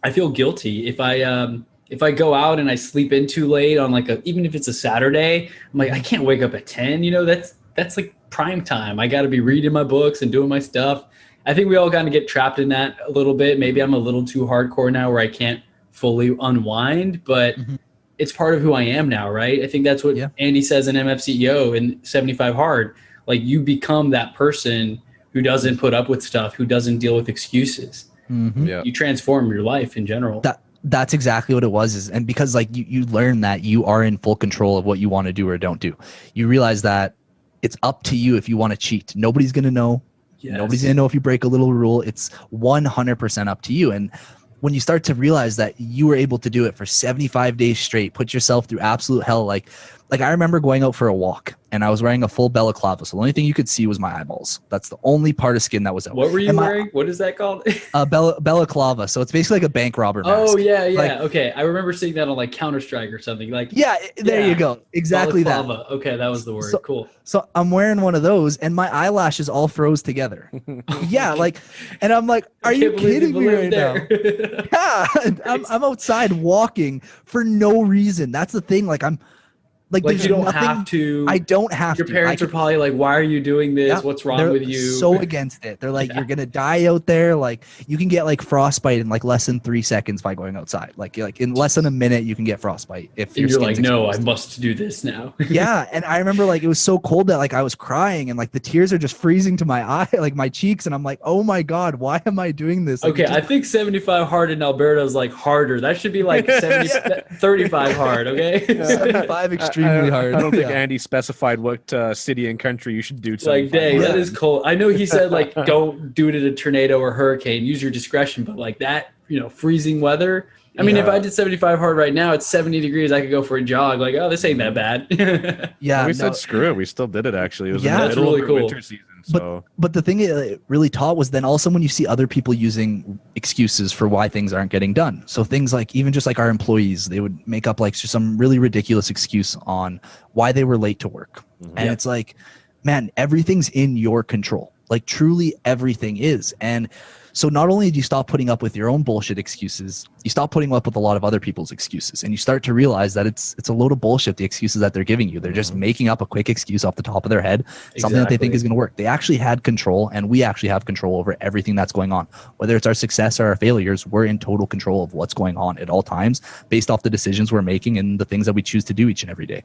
I feel guilty if I go out and I sleep in too late on like even if it's a Saturday, I'm like, I can't wake up at 10, you know, that's like prime time. I got to be reading my books and doing my stuff. I think we all kind of get trapped in that a little bit. Maybe I'm a little too hardcore now where I can't fully unwind, but it's part of who I am now, right? I think that's what Andy says in MFCEO in 75 hard. Like you become that person who doesn't put up with stuff, who doesn't deal with excuses. You transform your life in general. That's exactly what it was. And because like you learn that you are in full control of what you want to do or don't do. You realize that it's up to you if you want to cheat. Nobody's going to know. Nobody's going to know if you break a little rule. It's 100% up to you. And when you start to realize that you were able to do it for 75 days straight, put yourself through absolute hell. Like I remember going out for a walk and I was wearing a full balaclava. So the only thing you could see was my eyeballs. That's the only part of skin that was out. What were you wearing? What is that called? Balaclava. So it's basically like a bank robber mask. Oh yeah. Like, okay. I remember seeing that on like Counter-Strike or something. Like there you go. Exactly balaclava. That. Okay, that was the word. Cool. So I'm wearing one of those and my eyelashes all froze together. And I'm like, are you kidding me right now? I'm outside walking for no reason. That's the thing. Like Like there's you don't nothing, have to. I don't have Your to. parents are probably like, why are you doing this? Yep, What's wrong they're with you? so against it. They're like, you're gonna die out there. Like you can get like frostbite in like less than 3 seconds by going outside. Like in less than a minute you can get frostbite if and your you're like, skin's no, I exposed. must do this now. Yeah, and I remember like it was so cold that like I was crying and like the tears are just freezing to my eye, like my cheeks, and I'm like, oh my god, why am I doing this? Like, Okay, I think 75 hard in Alberta is like harder. That should be like 35 hard, okay? 75 extremely hard. I don't think Yeah. Andy specified what city and country you should do. Like, dang, Yeah. that is cold. I know he said like don't do it at a tornado or hurricane, use your discretion, but like that, freezing weather. I mean, if I did 75 hard right now, it's 70 degrees. I could go for a jog. Like, oh, this ain't that bad. Yeah, we said screw it. We still did it. Actually, it was in the that's middle really of cool. winter season. So But the thing it really taught was then also when you see other people using excuses for why things aren't getting done. So things like even just like our employees, they would make up like some really ridiculous excuse on why they were late to work. And it's like, man, everything's in your control. Like truly everything is. And so not only do you stop putting up with your own bullshit excuses, you stop putting up with a lot of other people's excuses, and you start to realize that it's a load of bullshit, the excuses that they're giving you. They're just making up a quick excuse off the top of their head, something that they think is going to work. They actually had control, and we actually have control over everything that's going on. Whether it's our success or our failures, we're in total control of what's going on at all times based off the decisions we're making and the things that we choose to do each and every day.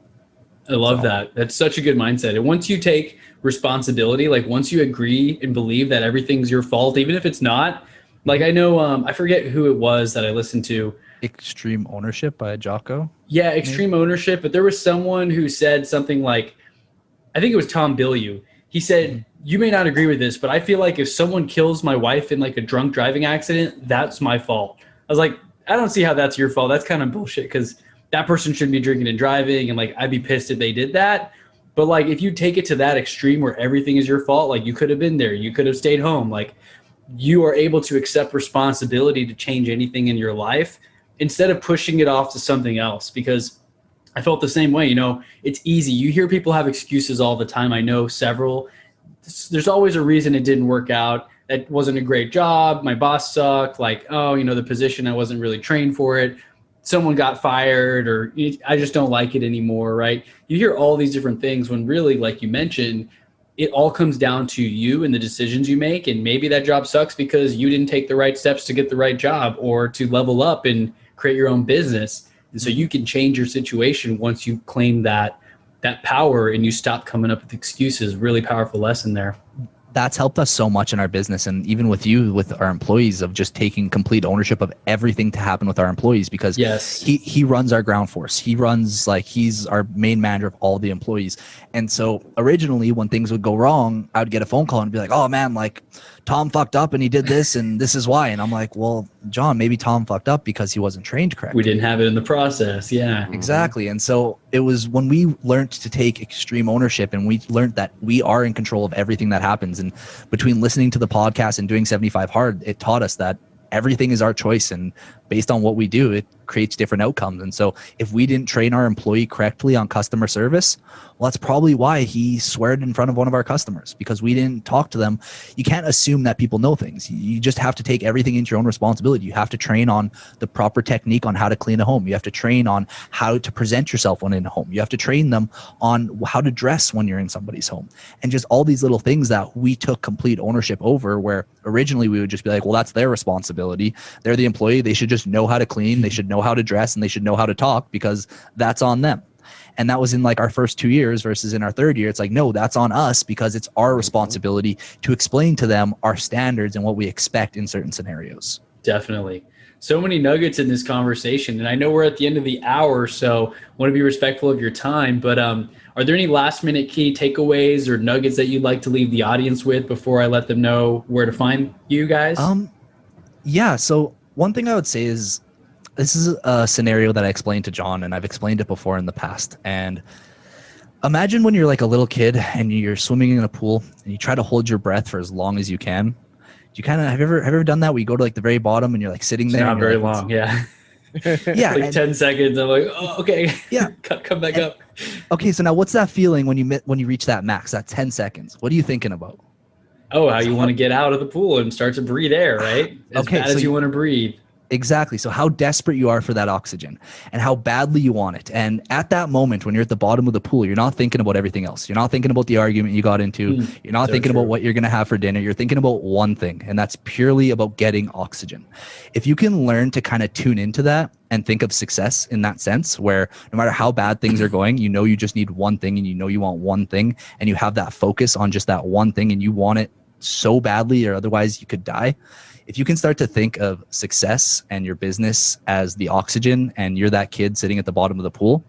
I love that. That's such a good mindset. And once you take responsibility, like once you agree and believe that everything's your fault, even if it's not, like I know, I forget who it was that I listened to. Extreme Ownership by Jocko. Yeah, Extreme Ownership. But there was someone who said something like, I think it was Tom Bilyeu. He said, you may not agree with this, but I feel like if someone kills my wife in like a drunk driving accident, that's my fault. I was like, I don't see how that's your fault. That's kind of bullshit because that person shouldn't be drinking and driving. And like, I'd be pissed if they did that. But like, if you take it to that extreme where everything is your fault, like you could have been there, you could have stayed home. Like you are able to accept responsibility to change anything in your life instead of pushing it off to something else. Because I felt the same way, it's easy. You hear people have excuses all the time. I know several. There's always a reason it didn't work out. That wasn't a great job. My boss sucked. Like, oh, the position, I wasn't really trained for it. Someone got fired, or I just don't like it anymore, right? You hear all these different things when really, like you mentioned, it all comes down to you and the decisions you make. And maybe that job sucks because you didn't take the right steps to get the right job or to level up and create your own business. And so you can change your situation once you claim that power and you stop coming up with excuses. Really powerful lesson there. That's helped us so much in our business, and even with you, with our employees, of just taking complete ownership of everything to happen with our employees, because he runs our ground force. He runs, like, he's our main manager of all the employees. And so originally when things would go wrong, I would get a phone call and be like, oh man, like Tom fucked up and he did this and this is why. And I'm like, well, John, maybe Tom fucked up because he wasn't trained correctly. We didn't have it in the process. Yeah, exactly. And so it was when we learned to take extreme ownership and we learned that we are in control of everything that happens. And between listening to the podcast and doing 75 Hard, it taught us that everything is our choice, and based on what we do, it creates different outcomes. And so if we didn't train our employee correctly on customer service, well, that's probably why he sweared in front of one of our customers, because we didn't talk to them. You can't assume that people know things. You just have to take everything into your own responsibility. You have to train on the proper technique on how to clean a home. You have to train on how to present yourself when in a home. You have to train them on how to dress when you're in somebody's home. And just all these little things that we took complete ownership over, where originally we would just be like, well, that's their responsibility. They're the employee. They should just know how to clean. They should know how to dress, and they should know how to talk because that's on them. And that was in like our first 2 years versus in our third year. It's like, no, that's on us because it's our responsibility to explain to them our standards and what we expect in certain scenarios. Definitely. So many nuggets in this conversation. And I know we're at the end of the hour, so I want to be respectful of your time. But are there any last minute key takeaways or nuggets that you'd like to leave the audience with before I let them know where to find you guys? Yeah. So one thing I would say is, this is a scenario that I explained to John, and I've explained it before in the past. And imagine when you're like a little kid and you're swimming in a pool and you try to hold your breath for as long as you can. Have you ever done that? Where you go to like the very bottom and you're like sitting there? Not very long. Yeah. Yeah. Like 10 seconds. I'm like, oh, okay. Yeah. Come back up. Okay. So now what's that feeling when you reach that max, that 10 seconds? What are you thinking about? Oh, how you want to get out of the pool and start to breathe air, right? As bad as you want to breathe. Exactly. So how desperate you are for that oxygen and how badly you want it. And at that moment, when you're at the bottom of the pool, you're not thinking about everything else. You're not thinking about the argument you got into. You're not thinking about what you're going to have for dinner. You're thinking about one thing, and that's purely about getting oxygen. If you can learn to kind of tune into that and think of success in that sense, where no matter how bad things are going, you know you just need one thing and you know you want one thing, and you have that focus on just that one thing and you want it so badly or otherwise you could die. If you can start to think of success and your business as the oxygen and you're that kid sitting at the bottom of the pool,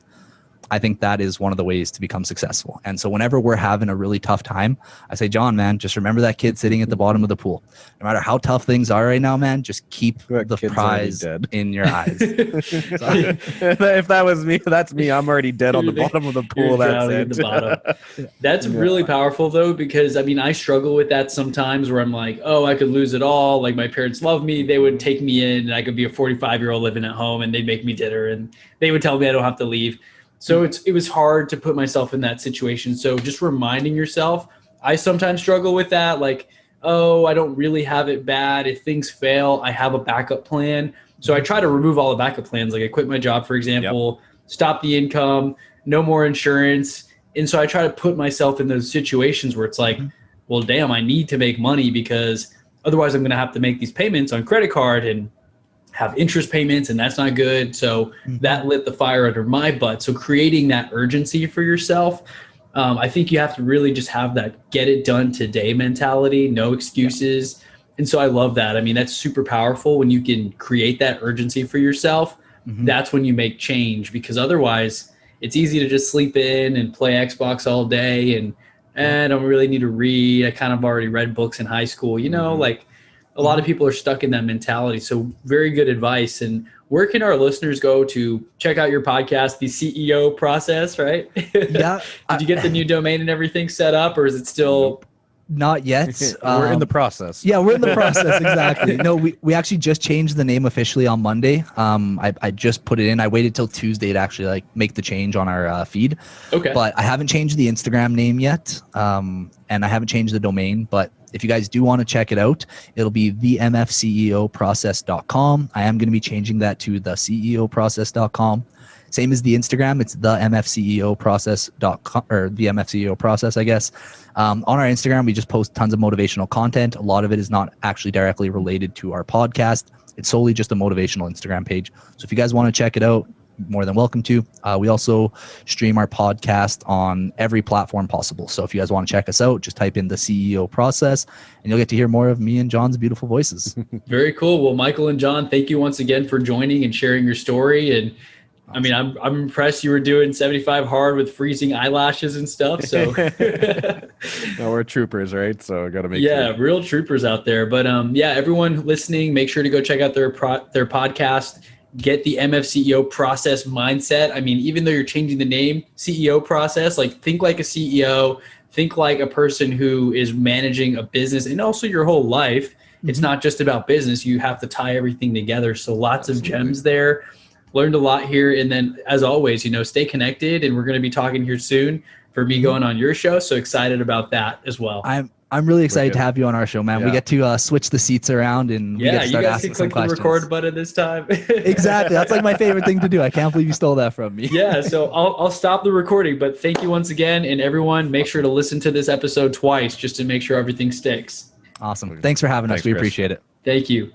I think that is one of the ways to become successful. And so whenever we're having a really tough time, I say, John, man, just remember that kid sitting at the bottom of the pool. No matter how tough things are right now, man, just keep the prize in your eyes. If that was me, that's me. I'm already dead on the bottom of the pool. That's it. The bottom. That's really powerful though, because I mean, I struggle with that sometimes where I'm like, oh, I could lose it all. Like my parents love me. They would take me in and I could be a 45-year-old living at home and they'd make me dinner and they would tell me I don't have to leave. So it was hard to put myself in that situation. So just reminding yourself, I sometimes struggle with that. Like, oh, I don't really have it bad. If things fail, I have a backup plan. So I try to remove all the backup plans. Like I quit my job, for example, stop the income, no more insurance. And so I try to put myself in those situations where it's like, well, damn, I need to make money because otherwise I'm going to have to make these payments on credit card and have interest payments, and that's not good. So that lit the fire under my butt. So creating that urgency for yourself, I think you have to really just have that get it done today mentality, no excuses. And so I love that. I mean, that's super powerful when you can create that urgency for yourself. That's when you make change, because otherwise it's easy to just sleep in and play Xbox all day and I don't really need to read. I kind of already read books in high school, you know, like a lot of people are stuck in that mentality. So very good advice. And where can our listeners go to check out your podcast, the CEO Process, right? Yeah. Did you get the new domain and everything set up, or is it still? Not yet. We're in the process. Yeah, we're in the process. Exactly. No, we actually just changed the name officially on Monday. I just put it in. I waited till Tuesday to actually like make the change on our feed. Okay. But I haven't changed the Instagram name yet. And I haven't changed the domain, but if you guys do want to check it out, it'll be the MFCEOprocess.com. I am going to be changing that to the CEOprocess.com. Same as the Instagram, it's the MFCEOprocess.com, or the MFCEO Process, I guess. On our Instagram, we just post tons of motivational content. A lot of it is not actually directly related to our podcast. It's solely just a motivational Instagram page. So if you guys want to check it out, more than welcome to. We also stream our podcast on every platform possible. So if you guys want to check us out, just type in the CEO Process and you'll get to hear more of me and John's beautiful voices. Very cool. Well, Michael and John, thank you once again for joining and sharing your story. And I mean, I'm impressed you were doing 75 hard with freezing eyelashes and stuff. So no, we're troopers, right? So I got to make sure. Real troopers out there. But everyone listening, make sure to go check out their podcast. Get the MFCEO Process mindset. I mean, even though you're changing the name, CEO Process, like think like a CEO, think like a person who is managing a business and also your whole life. It's not just about business. You have to tie everything together. So lots of gems there. Learned a lot here. And then as always, stay connected, and we're going to be talking here soon for me going on your show. So excited about that as well. I'm really excited to have you on our show, man. Yeah. We get to switch the seats around and we get to start asking some questions. You guys can click the record button this time. Exactly. That's like my favorite thing to do. I can't believe you stole that from me. Yeah. So I'll stop the recording, but thank you once again. And everyone, make sure to listen to this episode twice just to make sure everything sticks. Awesome. Thanks for having us. We appreciate it. Thank you.